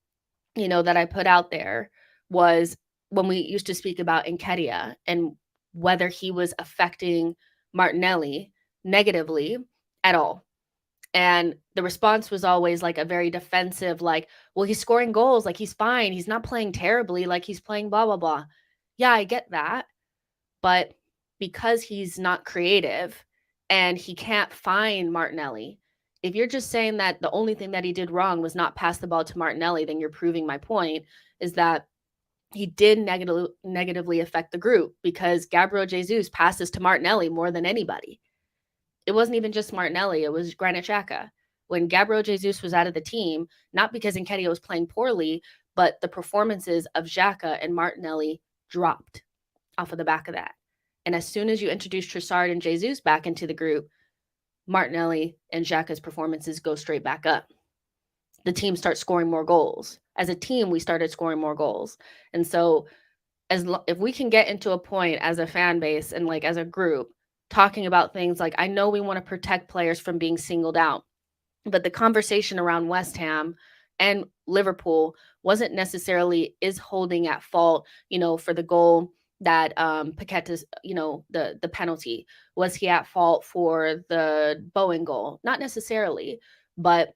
that I put out there was when we used to speak about Nketiah and whether he was affecting Martinelli negatively at all. And the response was always like a very defensive, like, well, he's scoring goals, like he's fine. He's not playing terribly, like he's playing blah, blah, blah. Yeah, I get that. But because he's not creative and he can't find Martinelli, if you're just saying that the only thing that he did wrong was not pass the ball to Martinelli, then you're proving my point, is that he did negatively affect the group because Gabriel Jesus passes to Martinelli more than anybody. It wasn't even just Martinelli, it was Granit Xhaka. When Gabriel Jesus was out of the team, not because Nketiah was playing poorly, but the performances of Xhaka and Martinelli dropped off of the back of that. And as soon as you introduce Trossard and Jesus back into the group, Martinelli and Xhaka's performances go straight back up. The team starts scoring more goals. As a team, we started scoring more goals. And so if we can get into a point as a fan base and like as a group talking about things like, I know we want to protect players from being singled out, but the conversation around West Ham and Liverpool wasn't necessarily is Holding at fault, for the goal that Paqueta's, the penalty. Was he at fault for the Bowen goal? Not necessarily, but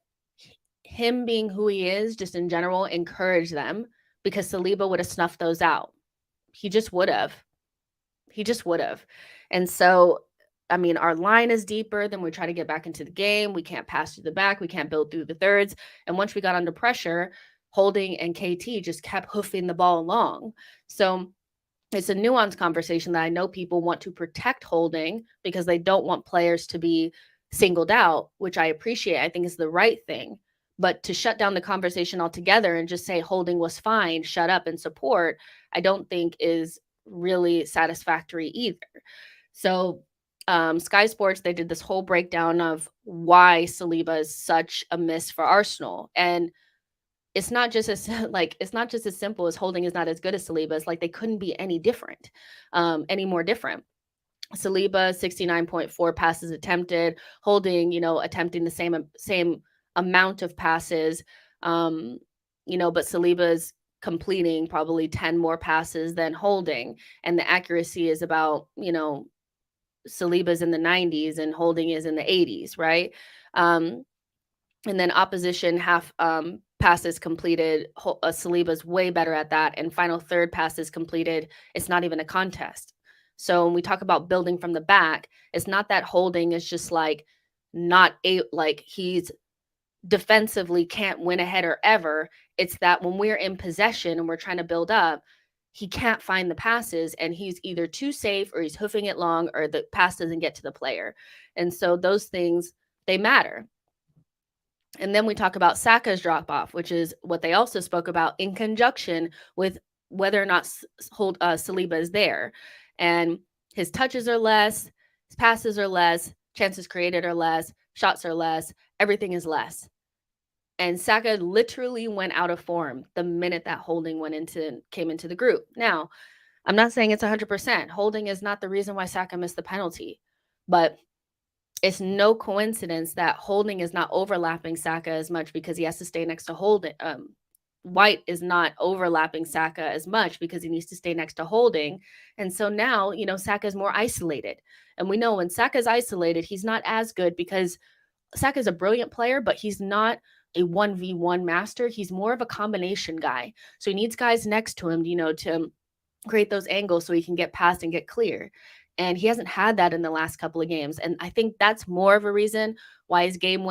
him being who he is, just in general, encouraged them because Saliba would have snuffed those out. He just would have. And so, I mean, our line is deeper. Then we try to get back into the game. We can't pass through the back. We can't build through the thirds. And once we got under pressure, Holding and KT just kept hoofing the ball along. So it's a nuanced conversation that I know people want to protect Holding because they don't want players to be singled out, which I appreciate. I think is the right thing. But to shut down the conversation altogether and just say Holding was fine, shut up and support, I don't think is really satisfactory either. So Sky Sports, they did this whole breakdown of why Saliba is such a miss for Arsenal. And it's not just as simple as Holding is not as good as Saliba. It's like they couldn't be any different, any more different. Saliba 69.4 passes attempted, Holding, attempting the same amount of passes. But Saliba's completing probably 10 more passes than Holding, and the accuracy is about, Saliba's in the 90s and Holding is in the 80s, right? And then opposition half passes completed, Saliba's way better at that, and final third passes completed, it's not even a contest. So when we talk about building from the back, it's not that Holding is just like he's defensively can't win a header ever. It's that when we're in possession and we're trying to build up, he can't find the passes, and he's either too safe or he's hoofing it long, or the pass doesn't get to the player. And so those things, they matter. And then we talk about Saka's drop off, which is what they also spoke about in conjunction with whether or not Saliba is there. And his touches are less, his passes are less, chances created are less, shots are less, everything is less. And Saka literally went out of form the minute that Holding came into the group. Now, I'm not saying it's 100%. Holding is not the reason why Saka missed the penalty, but it's no coincidence that Holding is not overlapping Saka as much because he has to stay next to Holding. White is not overlapping Saka as much because he needs to stay next to Holding. And so now, Saka is more isolated. And we know when Saka is isolated, he's not as good because Saka is a brilliant player, but he's not a 1v1 master. He's more of a combination guy. So he needs guys next to him, to create those angles so he can get past and get clear. And he hasn't had that in the last couple of games. And I think that's more of a reason why his game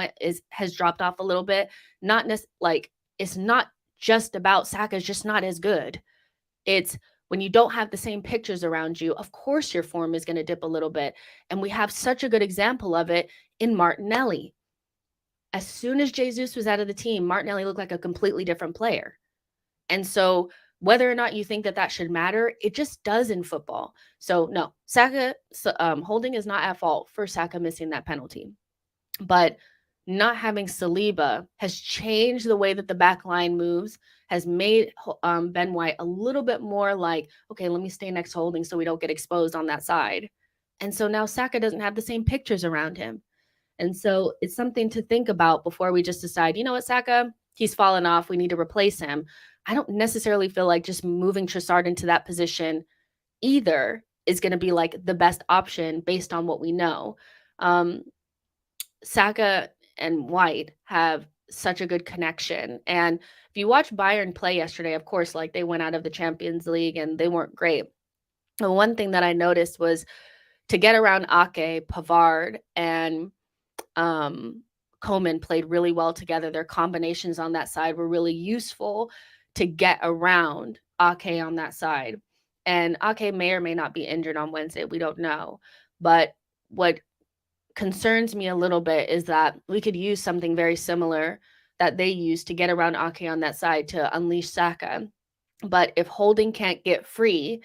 has dropped off a little bit. It's not just about Saka's just not as good. It's when you don't have the same pictures around you, of course your form is going to dip a little bit. And we have such a good example of it in Martinelli. As soon as Jesus was out of the team, Martinelli looked like a completely different player. And so whether or not you think that should matter, it just does in football. So no, Saka Holding is not at fault for Saka missing that penalty. But not having Saliba has changed the way that the back line moves, has made Ben White a little bit more like, okay, let me stay next to Holding so we don't get exposed on that side. And so now Saka doesn't have the same pictures around him. And so it's something to think about before we just decide, you know what, Saka, he's fallen off, we need to replace him. I don't necessarily feel like just moving Trossard into that position either is going to be like the best option based on what we know. Saka and White have such a good connection. And if you watch Bayern play yesterday, of course, like they went out of the Champions League and they weren't great. The one thing that I noticed was to get around Ake, Pavard, and Coman played really well together. Their combinations on that side were really useful to get around Ake on that side. And Ake may or may not be injured on Wednesday. We don't know. But what concerns me a little bit is that we could use something very similar that they use to get around Ake on that side to unleash Saka. But if Holding can't get free,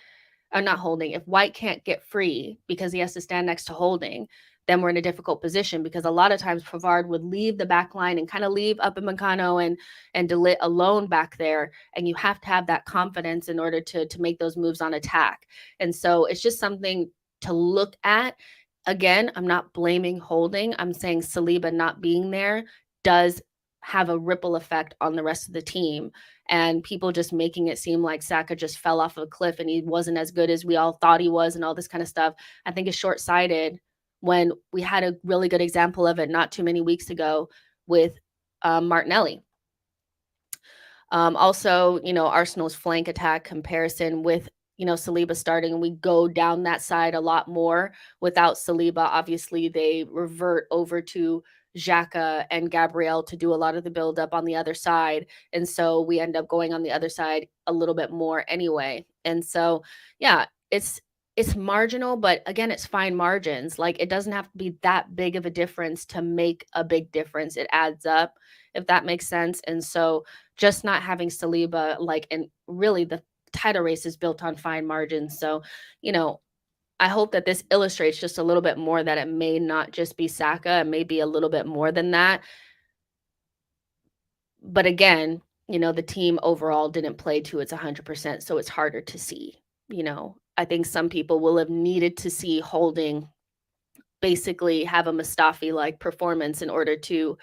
or not Holding, if White can't get free because he has to stand next to Holding, then we're in a difficult position because a lot of times Pavard would leave the back line and kind of leave Upamecano and De Ligt alone back there. And you have to have that confidence in order to make those moves on attack. And so it's just something to look at. Again, I'm not blaming Holding. I'm saying Saliba not being there does have a ripple effect on the rest of the team, and people just making it seem like Saka just fell off a cliff and he wasn't as good as we all thought he was and all this kind of stuff, I think is short-sighted when we had a really good example of it not too many weeks ago with Martinelli. Also, Arsenal's flank attack comparison with Saliba starting, and we go down that side a lot more without Saliba. Obviously, they revert over to xhaka and Gabriel to do a lot of the build up on the other side. And so we end up going on the other side a little bit more anyway. And so, yeah, it's marginal, but again, it's fine margins. Like it doesn't have to be that big of a difference to make a big difference. It adds up, if that makes sense. And so just not having Saliba, and really the title race is built on fine margins. So, I hope that this illustrates just a little bit more that it may not just be Saka, it may be a little bit more than that. But again, the team overall didn't play to its 100%, so it's harder to see, I think some people will have needed to see Holding basically have a Mustafi-like performance in order to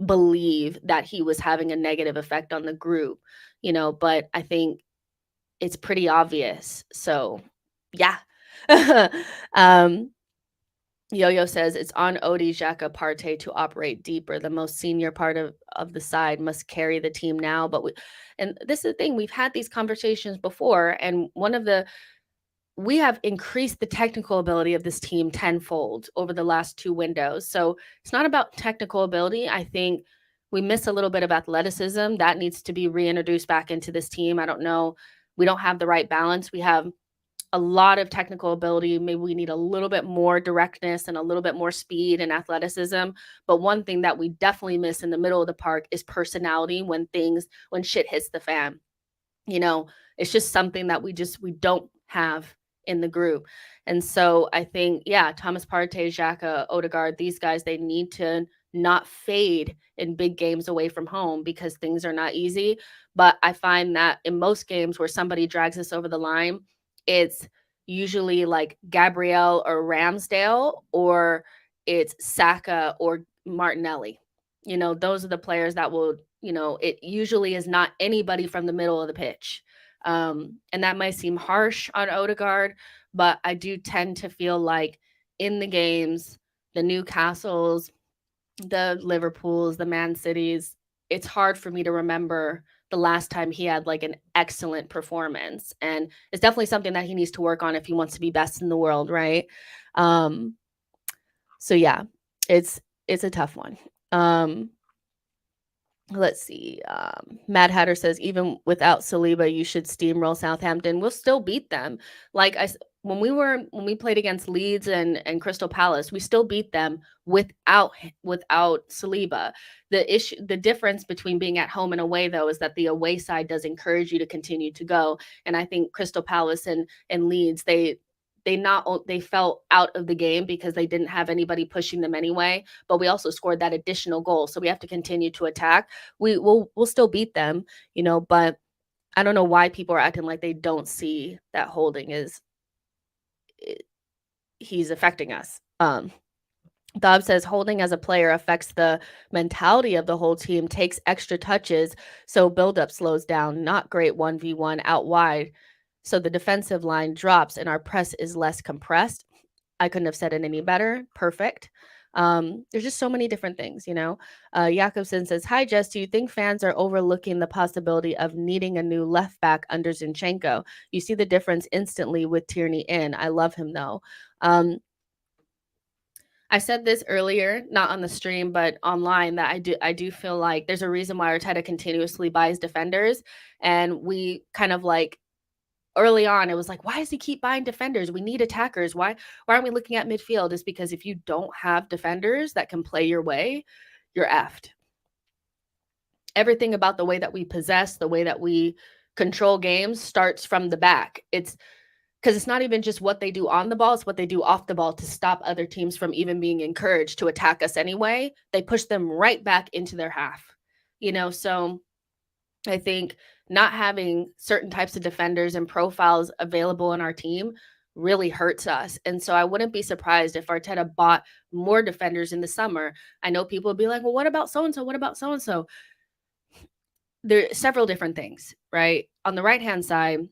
believe that he was having a negative effect on the group, but I think it's pretty obvious. So, yeah. um, Yo-Yo says it's on Odie, Xhaka, Partey to operate deeper. The most senior part of the side must carry the team now. And this is the thing, we've had these conversations before, and we have increased the technical ability of this team tenfold over the last 2 windows. So it's not about technical ability. I think we miss a little bit of athleticism. That needs to be reintroduced back into this team. I don't know. We don't have the right balance. We have a lot of technical ability. Maybe we need a little bit more directness and a little bit more speed and athleticism. But one thing that we definitely miss in the middle of the park is personality when shit hits the fan. It's just something that we don't have in the group. And so I think, yeah, Thomas Partey, Xhaka, Odegaard, these guys, they need to not fade in big games away from home because things are not easy. But I find that in most games where somebody drags us over the line, it's usually like Gabriel or Ramsdale, or it's Saka or Martinelli. Those are the players that will, it usually is not anybody from the middle of the pitch. And that might seem harsh on Odegaard, but I do tend to feel like in the games, the Newcastles, the Liverpools, the Man Cities, it's hard for me to remember the last time he had like an excellent performance. And it's definitely something that he needs to work on if he wants to be best in the world, right? So yeah, it's a tough one. Let's see. Mad Hatter says, even without Saliba, you should steamroll Southampton. We'll still beat them. When we played against Leeds and Crystal Palace, we still beat them without Saliba. The difference between being at home and away, though, is that the away side does encourage you to continue to go. And I think Crystal Palace and Leeds, they fell out of the game because they didn't have anybody pushing them anyway, but we also scored that additional goal. So we have to continue to attack. We'll still beat them, but I don't know why people are acting like they don't see that Holding he's affecting us. Dobb says Holding as a player affects the mentality of the whole team, takes extra touches, so buildup slows down. Not great 1v1 out wide. So the defensive line drops and our press is less compressed. I couldn't have said it any better. Perfect. There's just so many different things, Jakobsen says, hi, Jess, do you think fans are overlooking the possibility of needing a new left back under Zinchenko? You see the difference instantly with Tierney in. I love him, though. I said this earlier, not on the stream, but online, that I do feel like there's a reason why Arteta continuously buys defenders. And we kind of like, early on, it was like, why does he keep buying defenders? We need attackers. Why aren't we looking at midfield? It's because if you don't have defenders that can play your way, you're effed. Everything about the way that we possess, the way that we control games starts from the back. It's because it's not even just what they do on the ball, it's what they do off the ball to stop other teams from even being encouraged to attack us anyway. They push them right back into their half, so I think not having certain types of defenders and profiles available in our team really hurts us. And so I wouldn't be surprised if Arteta bought more defenders in the summer. I know people would be like, well, what about so-and-so? What about so-and-so? There are several different things, right? On the right-hand side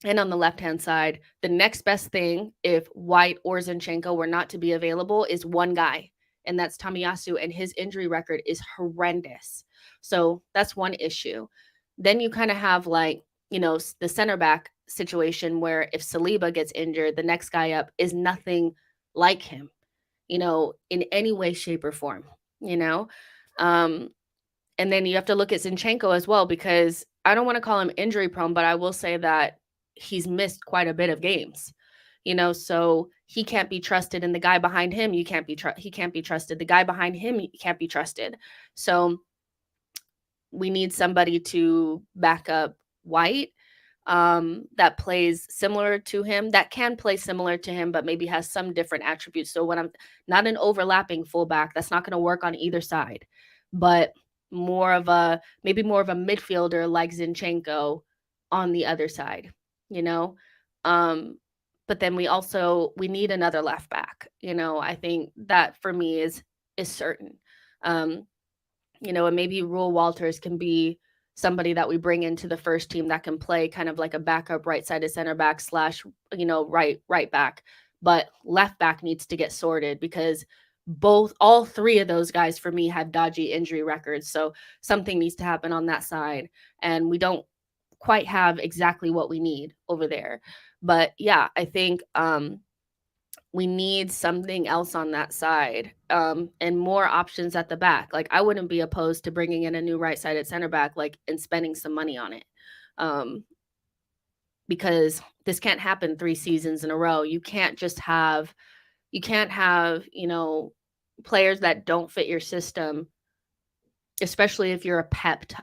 and on the left-hand side, the next best thing, if White or Zinchenko were not to be available, is one guy, and that's Tomiyasu, and his injury record is horrendous. So that's one issue. Then you kind of have the center back situation where if Saliba gets injured, the next guy up is nothing like him, in any way, shape, or form, and then you have to look at Zinchenko as well, because I don't want to call him injury prone, but I will say that he's missed quite a bit of games, so he can't be trusted, and the guy behind him, he can't be trusted. The guy behind him, he can't be trusted. So we need somebody to back up White, that plays similar to him, that can play similar to him, but maybe has some different attributes. So when I'm not an overlapping fullback, that's not going to work on either side, but maybe more of a midfielder like Zinchenko on the other side, but then we need another left back. I think that for me is certain. Um, and maybe Rule Walters can be somebody that we bring into the first team that can play kind of like a backup right-sided center back slash, right back. But left back needs to get sorted because all three of those guys for me have dodgy injury records. So something needs to happen on that side. And we don't quite have exactly what we need over there. But yeah, I think we need something else on that side, and more options at the back. Like, I wouldn't be opposed to bringing in a new right-sided center back, like, and spending some money on it, um, because this can't happen 3 seasons in a row. You can't have, players that don't fit your system, especially if you're a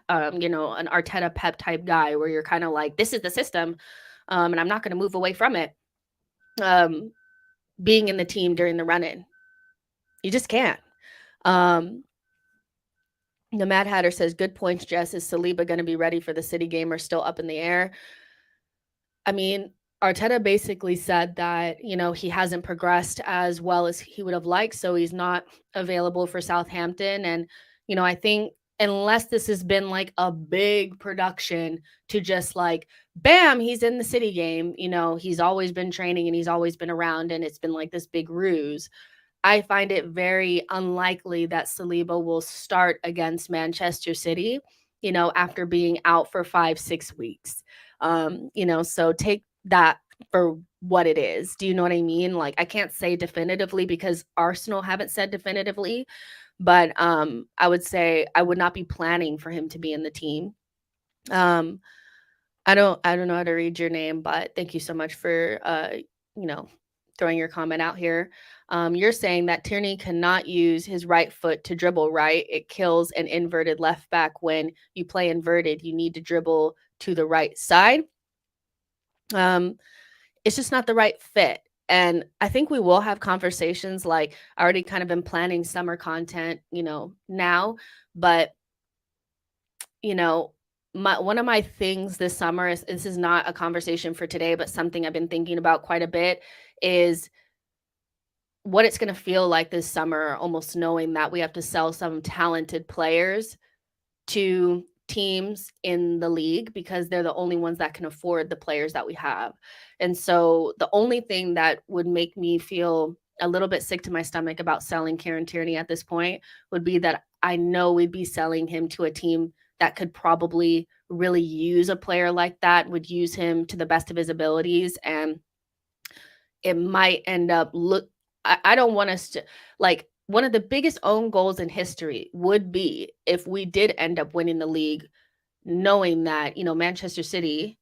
an Arteta Pep type guy where you're kinda like, "This is the system, and I'm not gonna move away from it," um, being in the team during the run-in. You just can't. Um, the Mad Hatter says, "Good points, Jess. Is Saliba going to be ready for the City game or still up in the air?" I mean, Arteta basically said that, he hasn't progressed as well as he would have liked, so he's not available for Southampton. And, I think unless this has been like a big production to just like, bam, he's in the City game, he's always been training and he's always been around and it's been like this big ruse. I find it very unlikely that Saliba will start against Manchester City, after being out for 5-6 weeks. So take that for what it is. Do you know what I mean? Like, I can't say definitively because Arsenal haven't said definitively, but I would say I would not be planning for him to be in the team. Um, I don't know how to read your name, but thank you so much for you know, throwing your comment out here. You're saying that Tierney cannot use his right foot to dribble, right? It kills an inverted left back when you play inverted. You need to dribble to the right side. It's just not the right fit. And I think we will have conversations. Like, I already kind of been planning summer content, now, but you know, one of my things this summer is, this is not a conversation for today, but something I've been thinking about quite a bit, is what it's going to feel like this summer, almost knowing that we have to sell some talented players to teams in the league because they're the only ones that can afford the players that we have. And so the only thing that would make me feel a little bit sick to my stomach about selling Kieran Tierney at this point would be that I know we'd be selling him to a team that could probably really use a player like that, would use him to the best of his abilities, and it might end up I don't want us to, like, one of the biggest own goals in history would be if we did end up winning the league, knowing that, Manchester City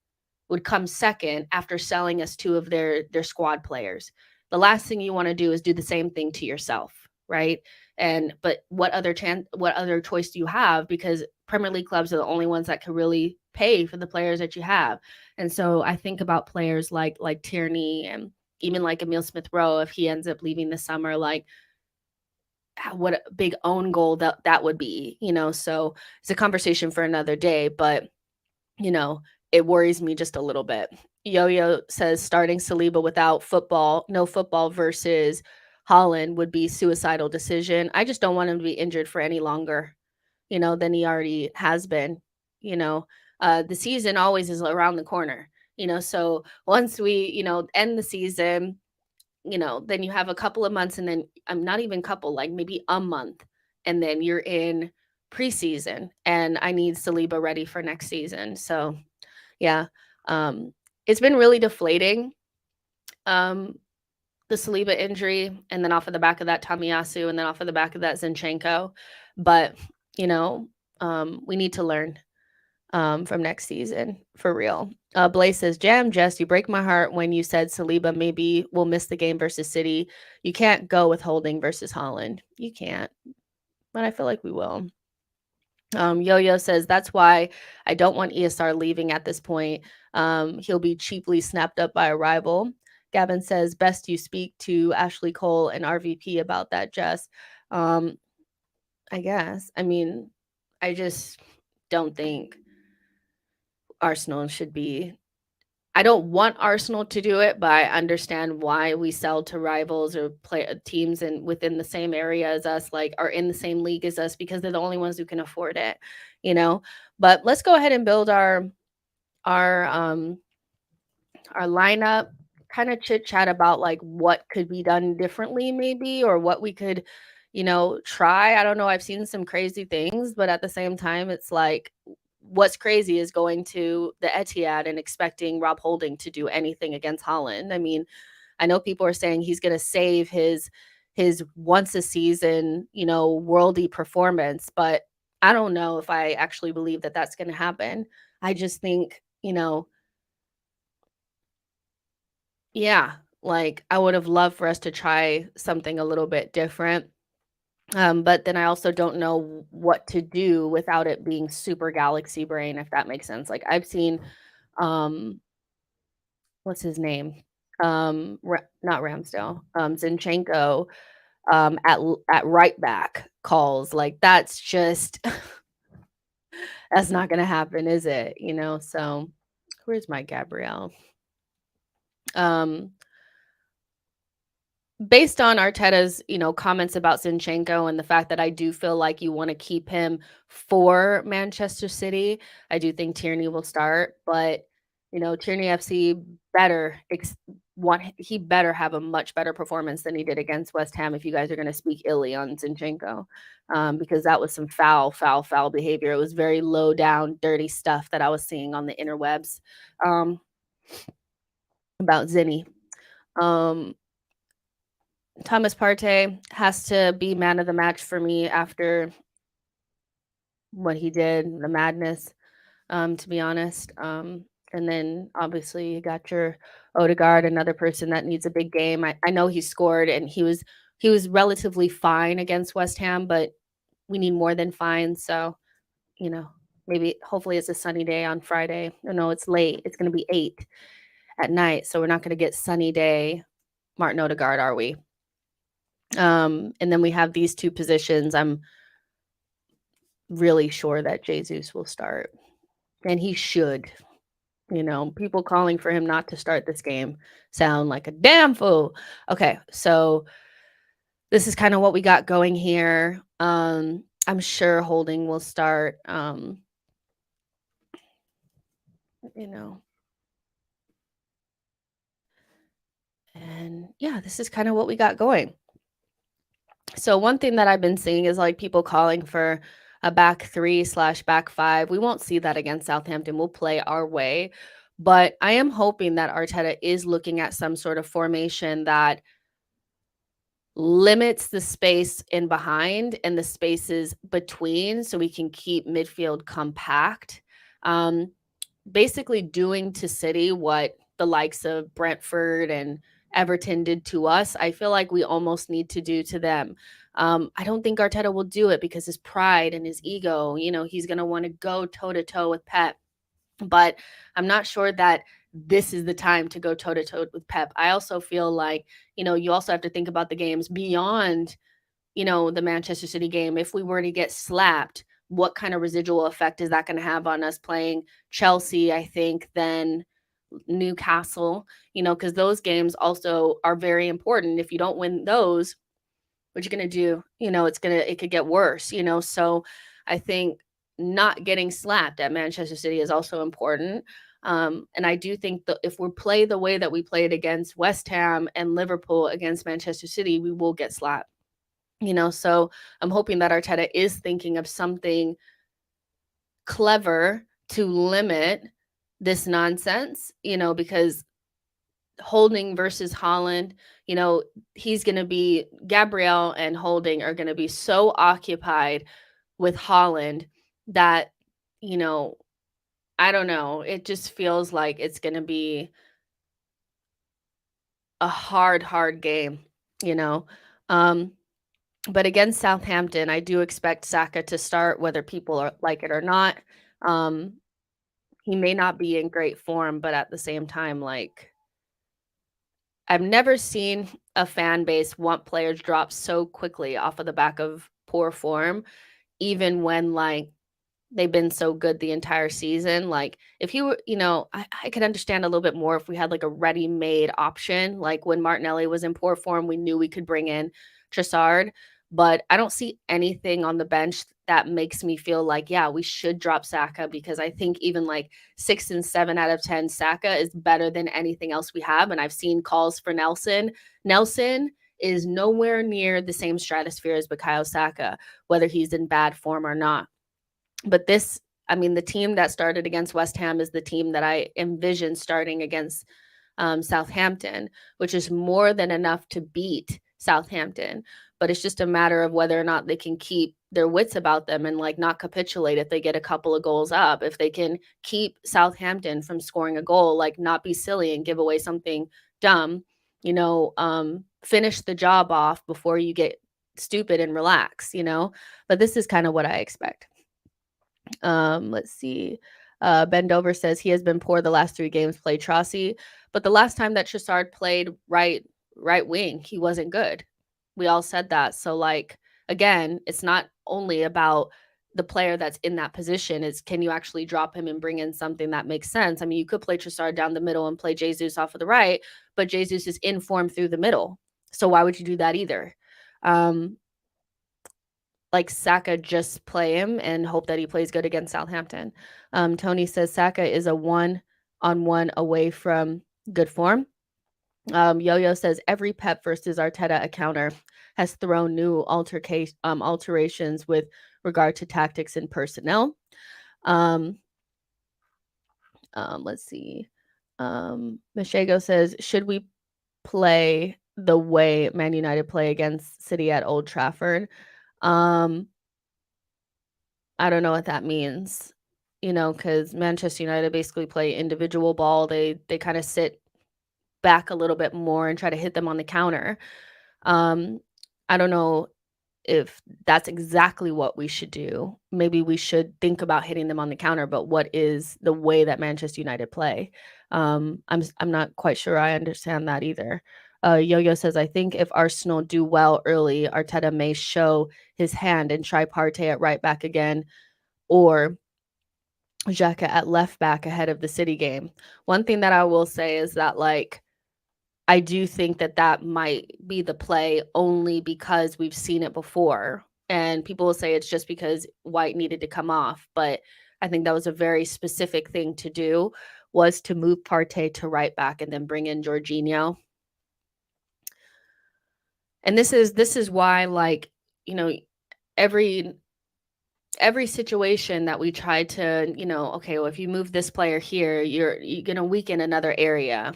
would come second after selling us two of their squad players. The last thing you want to do is do the same thing to yourself, right? But what other choice do you have? Because Premier League clubs are the only ones that can really pay for the players that you have. And so I think about players like Tierney, and even like Emile Smith Rowe, if he ends up leaving this summer, like, what a big own goal that would be, So it's a conversation for another day, but it worries me just a little bit. Yo-Yo says starting Saliba without no football versus Holland would be suicidal decision. I just don't want him to be injured for any longer, than he already has been. The season always is around the corner, so once we, end the season, then you have a couple of months, and then I'm not even couple, like maybe a month, and then you're in preseason, and I need Saliba ready for next season. So yeah, it's been really deflating, the Saliba injury, and then off of the back of that Tomiyasu, and then off of the back of that Zinchenko. But we need to learn from next season for real. Blaze says, "Jam, Jess, you break my heart when you said Saliba maybe will miss the game versus City. You can't go with Holding versus Holland. You can't, but I feel like we will." Yo-Yo says, "That's why I don't want ESR leaving at this point. He'll be cheaply snapped up by a rival." Gavin says, "Best you speak to Ashley Cole and RVP about that, Jess." I guess. I mean, I just don't think Arsenal should be I don't want Arsenal to do it, but I understand why we sell to rivals or play teams in within the same area as us, like, are in the same league as us because they're the only ones who can afford it, you know? But let's go ahead and build our, um, our lineup, kinda chit chat about, like, what could be done differently maybe or what we could, try. I don't know, I've seen some crazy things, but at the same time, it's like, what's crazy is going to the Etihad and expecting Rob Holding to do anything against Holland. I mean, I know people are saying he's gonna save his once a season, worldy performance, but I don't know if I actually believe that that's gonna happen. I just think, yeah, like, I would have loved for us to try something a little bit different, but then I also don't know what to do without it being super galaxy brain, if that makes sense. Like, I've seen, um, what's his name? Ra not Ramsdale, Zinchenko, at right back calls, like, that's just that's not gonna happen, is it? So where's my Gabriel? Um Based on Arteta's, comments about Zinchenko and the fact that I do feel like you wanna keep him for Manchester City, I do think Tierney will start, but, Tierney FC better he better have a much better performance than he did against West Ham if you guys are gonna speak illy on Zinchenko, because that was some foul, foul, foul behavior. It was very low down, dirty stuff that I was seeing on the interwebs, um, about Zinny. Um Thomas Partey has to be man of the match for me after what he did, the madness, to be honest. And then obviously you got your Odegaard, another person that needs a big game. I know he scored and he was relatively fine against West Ham, but we need more than fine. So, you know, maybe hopefully it's a sunny day on Friday. No, it's late. It's gonna be 8 at night. So we're not gonna get sunny day Martin Odegaard, are we? And then we have these two positions. I'm really sure that Jesus will start, and he should. People calling for him not to start this game sound like a damn fool. Okay, so this is kind of what we got going here. I'm sure Holding will start. You know, and yeah, this is kind of what we got going. So one thing that I've been seeing is like people calling for a back three slash back five. We won't see that against Southampton. We'll play our way. But I am hoping that Arteta is looking at some sort of formation that limits the space in behind and the spaces between so we can keep midfield compact. Um, Basically doing to City what the likes of Brentford and Everton did to us. I feel like we almost need to do to them. I don't think Arteta will do it because his pride and his ego, he's going to want to go toe to toe with Pep. But I'm not sure that this is the time to go toe to toe with Pep. I also feel like, you also have to think about the games beyond, the Manchester City game. If we were to get slapped, what kind of residual effect is that going to have on us playing Chelsea, I think, then Newcastle, because those games also are very important. If you don't win those, what you gonna do? It could get worse, So I think not getting slapped at Manchester City is also important. And I do think that if we play the way that we played against West Ham and Liverpool against Manchester City, we will get slapped. So I'm hoping that Arteta is thinking of something clever to limit this nonsense, because Holding versus Holland, he's going to be Gabriel and Holding are going to be so occupied with Holland that, you know, I don't know. It just feels like it's going to be a hard, hard game, you know. Um, but against Southampton, I do expect Saka to start, whether people are like it or not. Um, he may not be in great form, but at the same time, like I've never seen a fan base want players drop so quickly off of the back of poor form, even when like they've been so good the entire season. Like, if you were, I could understand a little bit more if we had like a ready-made option. Like when Martinelli was in poor form, we knew we could bring in Trossard, but I don't see anything on the bench that makes me feel like, yeah, we should drop Saka, because I think even like 6 and 7 out of 10, Saka is better than anything else we have. And I've seen calls for Nelson. Nelson is nowhere near the same stratosphere as bukayo Saka, whether he's in bad form or not. But this, I mean, the team that started against West Ham is the team that I envision starting against Southampton, which is more than enough to beat Southampton. But it's just a matter of whether or not they can keep their wits about them and like not capitulate if they get a couple of goals up. If they can keep Southampton from scoring a goal, like not be silly and give away something dumb, finish the job off before you get stupid and relax. But this is kind of what I expect. Let's see. Ben Dover says he has been poor the last 3 games, played Trossi, but the last time that Trossard played right wing, he wasn't good. We all said that. So like, again, it's not only about the player that's in that position, it's can you actually drop him and bring in something that makes sense? I mean, you could play Trossard down the middle and play Jesus off of the right, but Jesus is in form through the middle. So why would you do that either? Like Saka, just play him and hope that he plays good against Southampton. Tony says Saka is a 1-on-1 away from good form. Yo-Yo says every Pep versus Arteta encounter has thrown new alterations with regard to tactics and personnel. Let's see. Machego says, should we play the way Man United play against City at Old Trafford? I don't know what that means, because Manchester United basically play individual ball. They kind of sit back a little bit more and try to hit them on the counter. I don't know if that's exactly what we should do. Maybe we should think about hitting them on the counter, but what is the way that Manchester United play? I'm not quite sure I understand that either. Yo-Yo says, I think if Arsenal do well early, Arteta may show his hand and try Partey at right back again, or xhaka at left back ahead of the City game. One thing that I will say is that, like, I do think that that might be the play only because we've seen it before. And people will say it's just because White needed to come off. But I think that was a very specific thing to do, was to move Partey to right back and then bring in Jorginho. And this is why, like, every situation that we try to, okay, well, if you move this player here, you're going to weaken another area,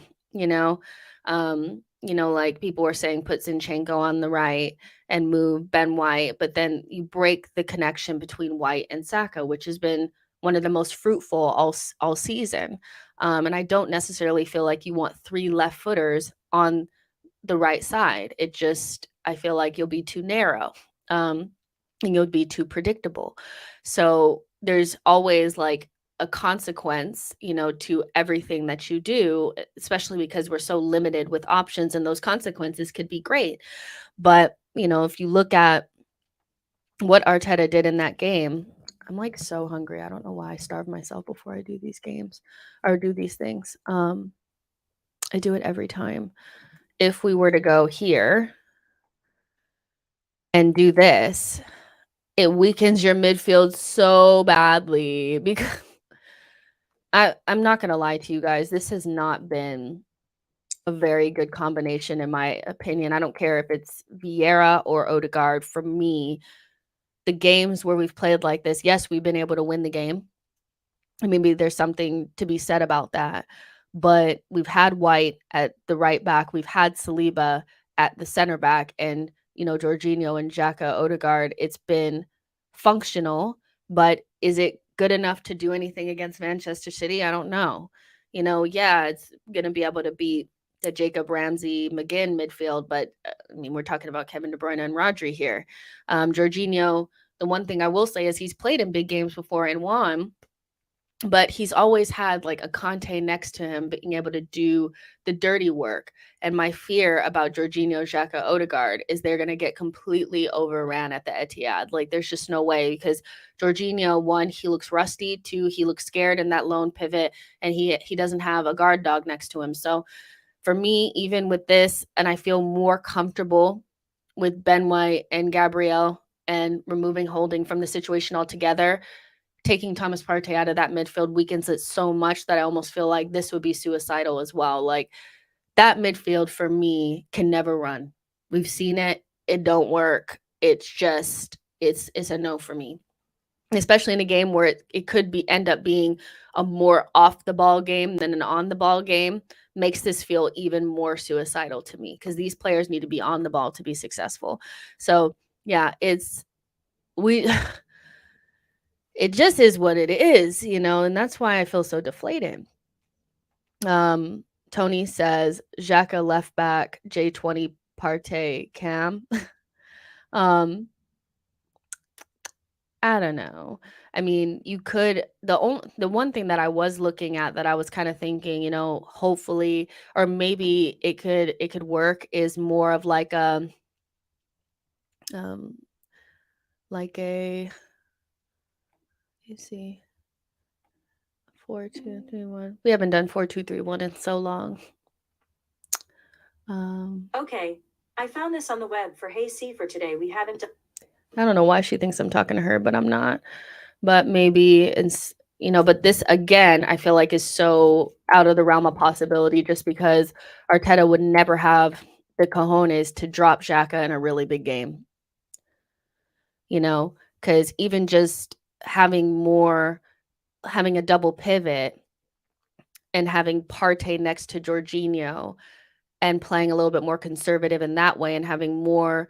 like people were saying, put Zinchenko on the right and move Ben White, but then you break the connection between White and Saka, which has been one of the most fruitful all season. And I don't necessarily feel like you want 3 left footers on the right side. I feel like you'll be too narrow. And you'll be too predictable. So there's always like a consequence, to everything that you do, especially because we're so limited with options, and those consequences could be great. But, if you look at what Arteta did in that game, I'm like so hungry. I don't know why I starve myself before I do these games or do these things. I do it every time. If we were to go here and do this, it weakens your midfield so badly, because I'm not gonna lie to you guys, this has not been a very good combination in my opinion. I don't care if it's Vieira or Odegaard. For me, the games where we've played like this, yes, we've been able to win the game. Maybe there's something to be said about that. But we've had White at the right back, we've had Saliba at the center back, and Jorginho and xhaka, Odegaard. It's been functional, but is it good enough to do anything against Manchester City? I don't know. Yeah, it's gonna be able to beat the Jacob Ramsey McGinn midfield, but I mean, we're talking about Kevin De Bruyne and Rodri here. Jorginho, the one thing I will say is he's played in big games before and won. but he's always had like a Conte next to him being able to do the dirty work. And my fear about Jorginho, Xhaka, Odegaard is they're going to get completely overran at the Etihad. Like there's just no way, because Jorginho, one, he looks rusty, two, he looks scared in that lone pivot, and he doesn't have a guard dog next to him. So for me, even with this, and I feel more comfortable with Ben White and Gabriel and removing Holding from the situation altogether, taking Thomas Partey out of that midfield weakens it so much that I almost feel like this would be suicidal as well. Like that midfield for me can never run. We've seen it. It don't work. It's just it's a no for me. Especially in a game where it could be end up being a more off the ball game than an on the ball game, makes this feel even more suicidal to me, because these players need to be on the ball to be successful. So yeah, we it just is what it is, and that's why I feel so deflated. Tony says Xhaka left back, J20 Partey Cam. I don't know. I mean, you could the one thing that I was looking at that I was kind of thinking, hopefully, or maybe it could work, is more of um like a, you see, 4-2-3-1. We haven't done 4-2-3-1 in so long. Okay. I found this on the web for Hey C for today. We haven't. I don't know why she thinks I'm talking to her, but I'm not. But maybe but this again, I feel like is so out of the realm of possibility, just because Arteta would never have the cojones to drop Xhaka in a really big game. Because even just having a double pivot and having Partey next to Jorginho and playing a little bit more conservative in that way, and having more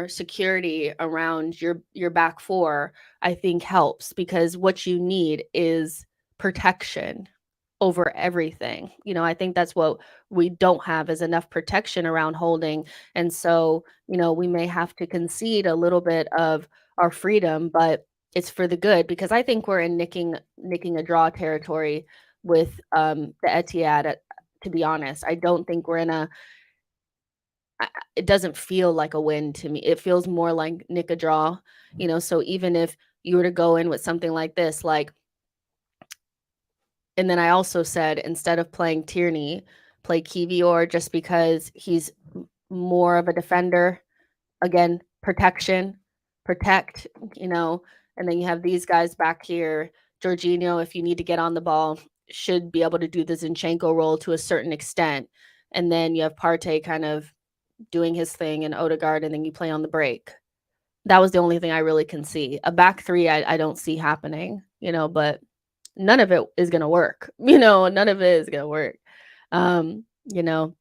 security around your back four, I think helps, because what you need is protection over everything. I think that's what we don't have, is enough protection around Holding. And so, we may have to concede a little bit of our freedom, but it's for the good, because I think we're in nicking a draw territory with the Etihad. To be honest, I don't think we're in it doesn't feel like a win to me. It feels more like nick a draw, so even if you were to go in with something like this, and then I also said, instead of playing Tierney, play Kivior, just because he's more of a defender. Again, protect, and then you have these guys back here. Jorginho, if you need to get on the ball, should be able to do the Zinchenko role to a certain extent. And then you have Partey kind of doing his thing, and Odegaard, and then you play on the break. That was the only thing I really can see. A back three, I don't see happening, but none of it is going to work. None of it is going to work. You know,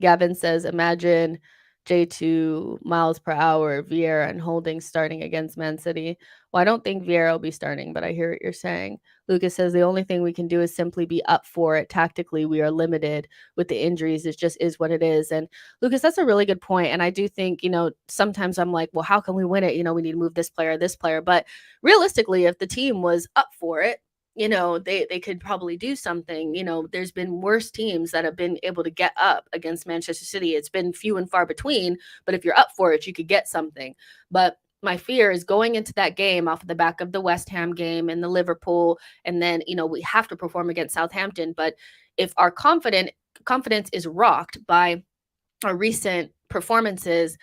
Gavin says, imagine J2 miles per hour, Vieira and Holding starting against Man City. Well, I don't think Vieira will be starting, but I hear what you're saying. Lucas says the only thing we can do is simply be up for it. Tactically, we are limited with the injuries. It just is what it is. And Lucas, that's a really good point. And I do think, sometimes I'm like, well, how can we win it? We need to move this player. But realistically, if the team was up for it, they could probably do something. There's been worse teams that have been able to get up against Manchester City. It's been few and far between, but if you're up for it, you could get something. But my fear is going into that game off of the back of the West Ham game and the Liverpool, and then, we have to perform against Southampton. But if our confidence is rocked by our recent performances,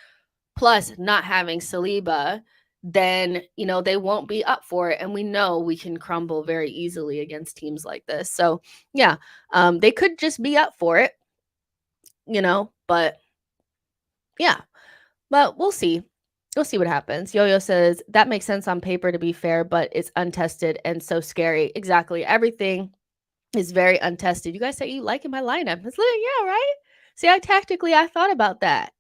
plus not having Saliba, then they won't be up for it, and we know we can crumble very easily against teams like this. So yeah, they could just be up for it, but yeah, but we'll see what happens. Yo-Yo says that makes sense on paper, to be fair, but it's untested and so scary. Exactly, everything is very untested. You guys say you liking my lineup. It's like, yeah, right. See, I thought about that.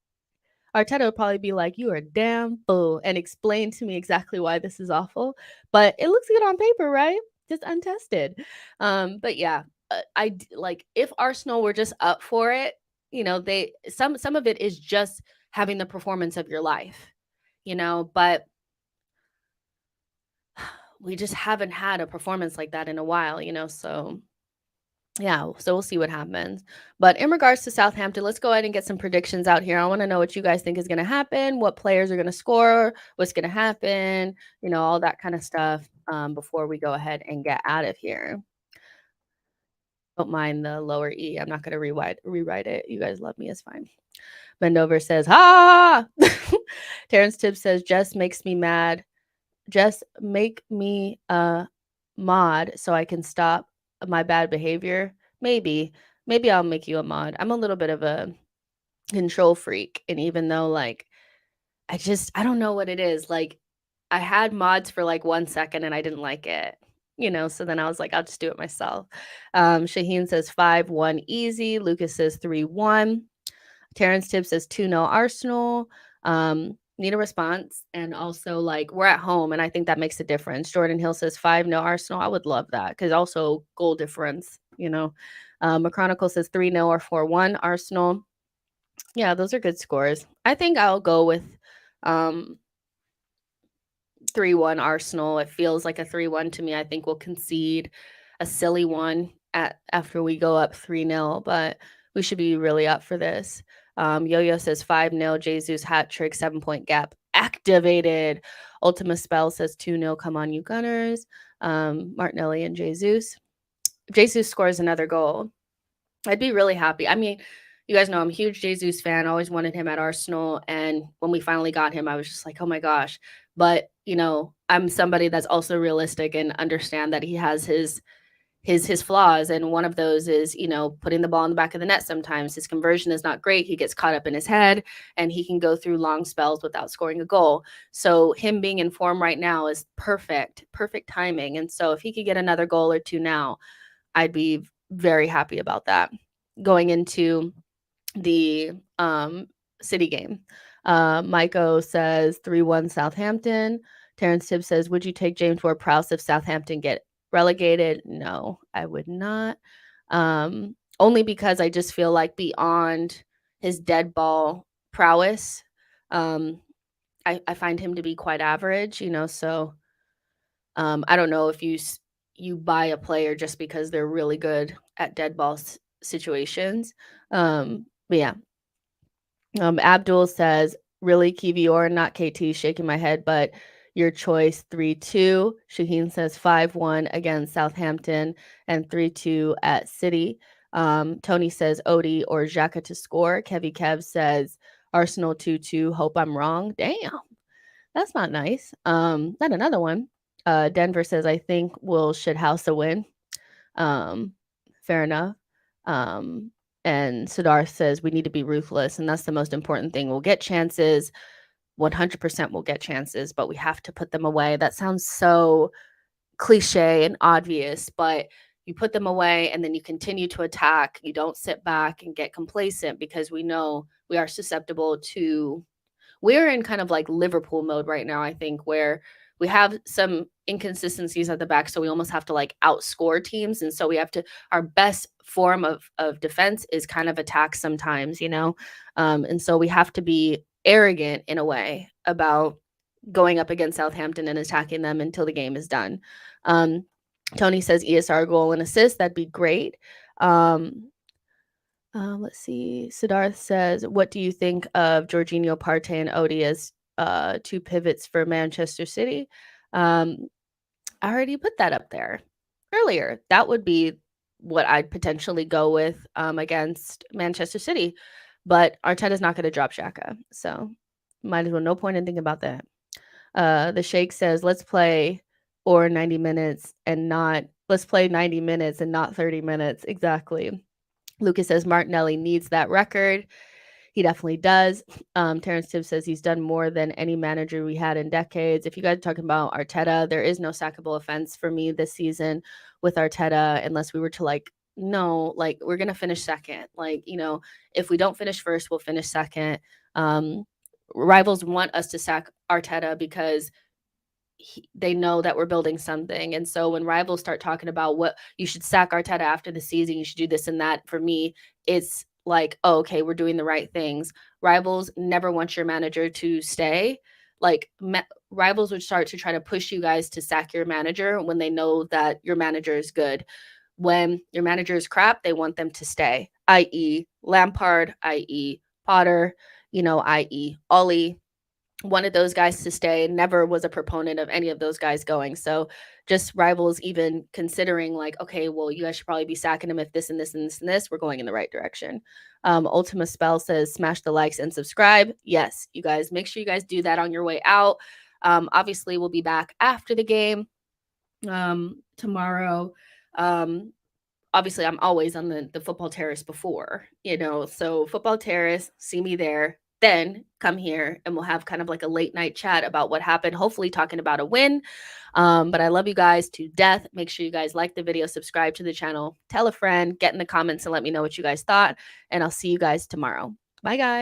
Arteta would probably be like, you are damn fool, and explain to me exactly why this is awful. But it looks good on paper, right? Just untested. But yeah, I like, if Arsenal were just up for it, they some of it is just having the performance of your life, but we just haven't had a performance like that in a while, so yeah, so we'll see what happens. But in regards to Southampton, let's go ahead and get some predictions out here. I want to know what you guys think is going to happen, what players are going to score, what's going to happen, all that kind of stuff before we go ahead and get out of here. Don't mind the lower E. I'm not going to rewrite it. You guys love me. It's fine. Bendover says, ha! Terrence Tibbs says, just makes me mad. Just make me a mod so I can stop my bad behavior. Maybe I'll make you a mod. I'm a little bit of a control freak. And even though I don't know what it is. I had mods for 1 second and I didn't like it. So then I was like, I'll just do it myself. Shaheen says 5-1 easy. Lucas says 3-1. Terrence Tibbs says 2-0 Arsenal. Need a response. And also, we're at home, and I think that makes a difference. Jordan Hill says 5-0 Arsenal. I would love that because also goal difference, McChronicle says 3-0 or 4-1 Arsenal. Yeah, those are good scores. I think I'll go with 3-1 Arsenal. It feels like a 3-1 to me. I think we'll concede a silly one after we go up 3-0, but we should be really up for this. Yo-Yo says 5-0, Jesus hat trick, 7-point gap activated. Ultima Spell says 2-0, come on you Gunners. Martinelli and Jesus. Jesus scores another goal. I'd be really happy. I mean, you guys know I'm a huge Jesus fan. Always wanted him at Arsenal, and when we finally got him, I was just like, oh my gosh. But I'm somebody that's also realistic and understand that he has his flaws, and one of those is putting the ball in the back of the net. Sometimes his conversion is not great. He gets caught up in his head, and he can go through long spells without scoring a goal. So him being in form right now is perfect timing. And so if he could get another goal or two now, I'd be very happy about that. Going into the City game, Maiko says 3-1 Southampton. Terrence Tibbs says, would you take James Ward-Prowse if Southampton get relegated? No, I would not. Only because I just feel like beyond his dead ball prowess, I find him to be quite average, so I don't know if you buy a player just because they're really good at dead ball situations. But yeah. Abdul says, really, Kivior, not KT, shaking my head, but your choice, 3-2. Shaheen says 5-1 against Southampton and 3-2 at City. Tony says Odie or xhaka to score. Kevy Kev says Arsenal 2-2. Hope I'm wrong. Damn, that's not nice. Not another one. Denver says, I think we'll shithouse a win. Fair enough. And Siddharth says we need to be ruthless, and that's the most important thing. We'll get chances. 100% we'll get chances, but we have to put them away. That sounds so cliche and obvious, but you put them away and then you continue to attack. You don't sit back and get complacent, because we know we are susceptible to – we're in kind of like Liverpool mode right now, I think, where we have some inconsistencies at the back, so we almost have to outscore teams. And so we have to – our best form of defense is kind of attack sometimes, and so we have to be arrogant in a way about going up against Southampton and attacking them until the game is done. Tony says ESR goal and assist. That'd be great. Let's see. Siddharth says, what do you think of Jorginho, Partey, and Odie as 2 pivots for Manchester City? I already put that up there earlier. That would be what I'd potentially go with against Manchester City. But Arteta's not going to drop Xhaka. So might as well, no point in thinking about that. The Sheikh says, let's play 90 minutes and not 30 minutes. Exactly. Lucas says Martinelli needs that record. He definitely does. Terrence Tibbs says he's done more than any manager we had in decades. If you guys are talking about Arteta, there is no sackable offense for me this season with Arteta, unless we were to we're going to finish second. If we don't finish first, we'll finish second. Rivals want us to sack Arteta because they know that we're building something. And so when rivals start talking about what you should sack Arteta after the season, you should do this and that, for me, it's like, oh, okay, we're doing the right things. Rivals never want your manager to stay. rivals would start to try to push you guys to sack your manager when they know that your manager is good. When your manager is crap, they want them to stay, i.e. Lampard, i.e. Potter, i.e. Ollie. Wanted those guys to stay, never was a proponent of any of those guys going. So just rivals even considering like, okay, well, you guys should probably be sacking him if this and this and this and this, we're going in the right direction. Ultima Spell says smash the likes and subscribe. Yes, you guys, make sure you guys do that on your way out. Obviously, we'll be back after the game tomorrow. Obviously, I'm always on the football terrace before, so football terrace, see me there. Then come here and we'll have kind of like a late night chat about what happened, hopefully talking about a win. But I love you guys to death. Make sure you guys like the video, subscribe to the channel, tell a friend, get in the comments and let me know what you guys thought. And I'll see you guys tomorrow. Bye, guys.